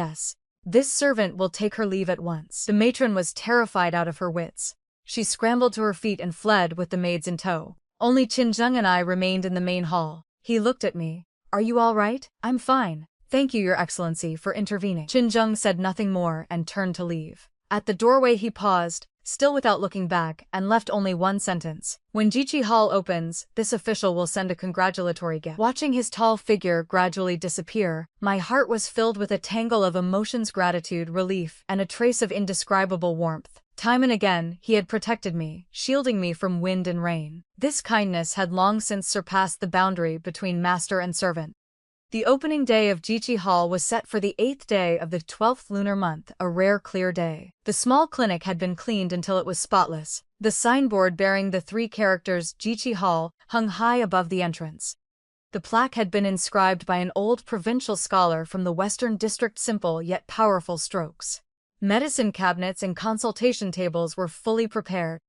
This servant will take her leave at once. The matron was terrified out of her wits. She scrambled to her feet and fled with the maids in tow. Only Qin Zheng and I remained in the main hall. He looked at me. Are you all right? I'm fine. Thank you, Your Excellency, for intervening. Qin Zheng said nothing more and turned to leave. At the doorway he paused, still without looking back, and left only one sentence. When Jiqi Hall opens, this official will send a congratulatory gift. Watching his tall figure gradually disappear, my heart was filled with a tangle of emotions, gratitude, relief, and a trace of indescribable warmth. Time and again, he had protected me, shielding me from wind and rain. This kindness had long since surpassed the boundary between master and servant. The opening day of Jiqi Hall was set for the 8th day of the 12th lunar month, a rare clear day. The small clinic had been cleaned until it was spotless. The signboard bearing the 3 characters Jiqi Hall hung high above the entrance. The plaque had been inscribed by an old provincial scholar from the Western District, simple yet powerful strokes. Medicine cabinets and consultation tables were fully prepared.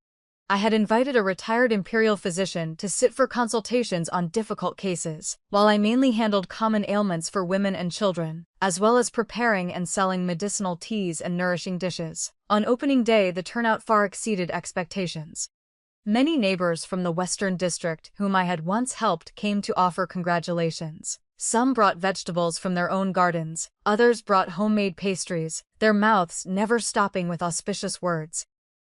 I had invited a retired imperial physician to sit for consultations on difficult cases, while I mainly handled common ailments for women and children, as well as preparing and selling medicinal teas and nourishing dishes. On opening day, the turnout far exceeded expectations. Many neighbors from the Western District whom I had once helped came to offer congratulations. Some brought vegetables from their own gardens, others brought homemade pastries, their mouths never stopping with auspicious words.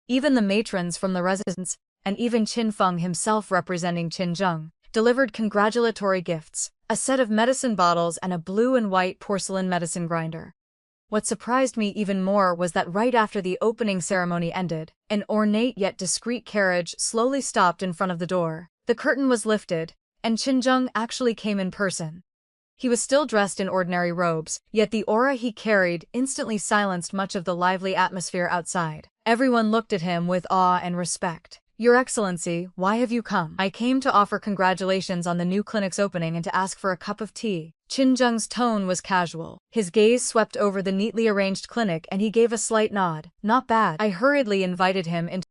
Even the matrons from the residence, and even Qin Feng himself representing Qin Zheng, delivered congratulatory gifts, a set of medicine bottles and a blue and white porcelain medicine grinder. What surprised me even more was that right after the opening ceremony ended, an ornate yet discreet carriage slowly stopped in front of the door. The curtain was lifted, and Qin Zheng actually came in person. He was still dressed in ordinary robes, yet the aura he carried instantly silenced much of the lively atmosphere outside. Everyone looked at him with awe and respect. "Your Excellency, why have you come?" "I came to offer congratulations on the new clinic's opening and to ask for a cup of tea." Qin Zheng's tone was casual. His gaze swept over the neatly arranged clinic and he gave a slight nod. "Not bad." I hurriedly invited him into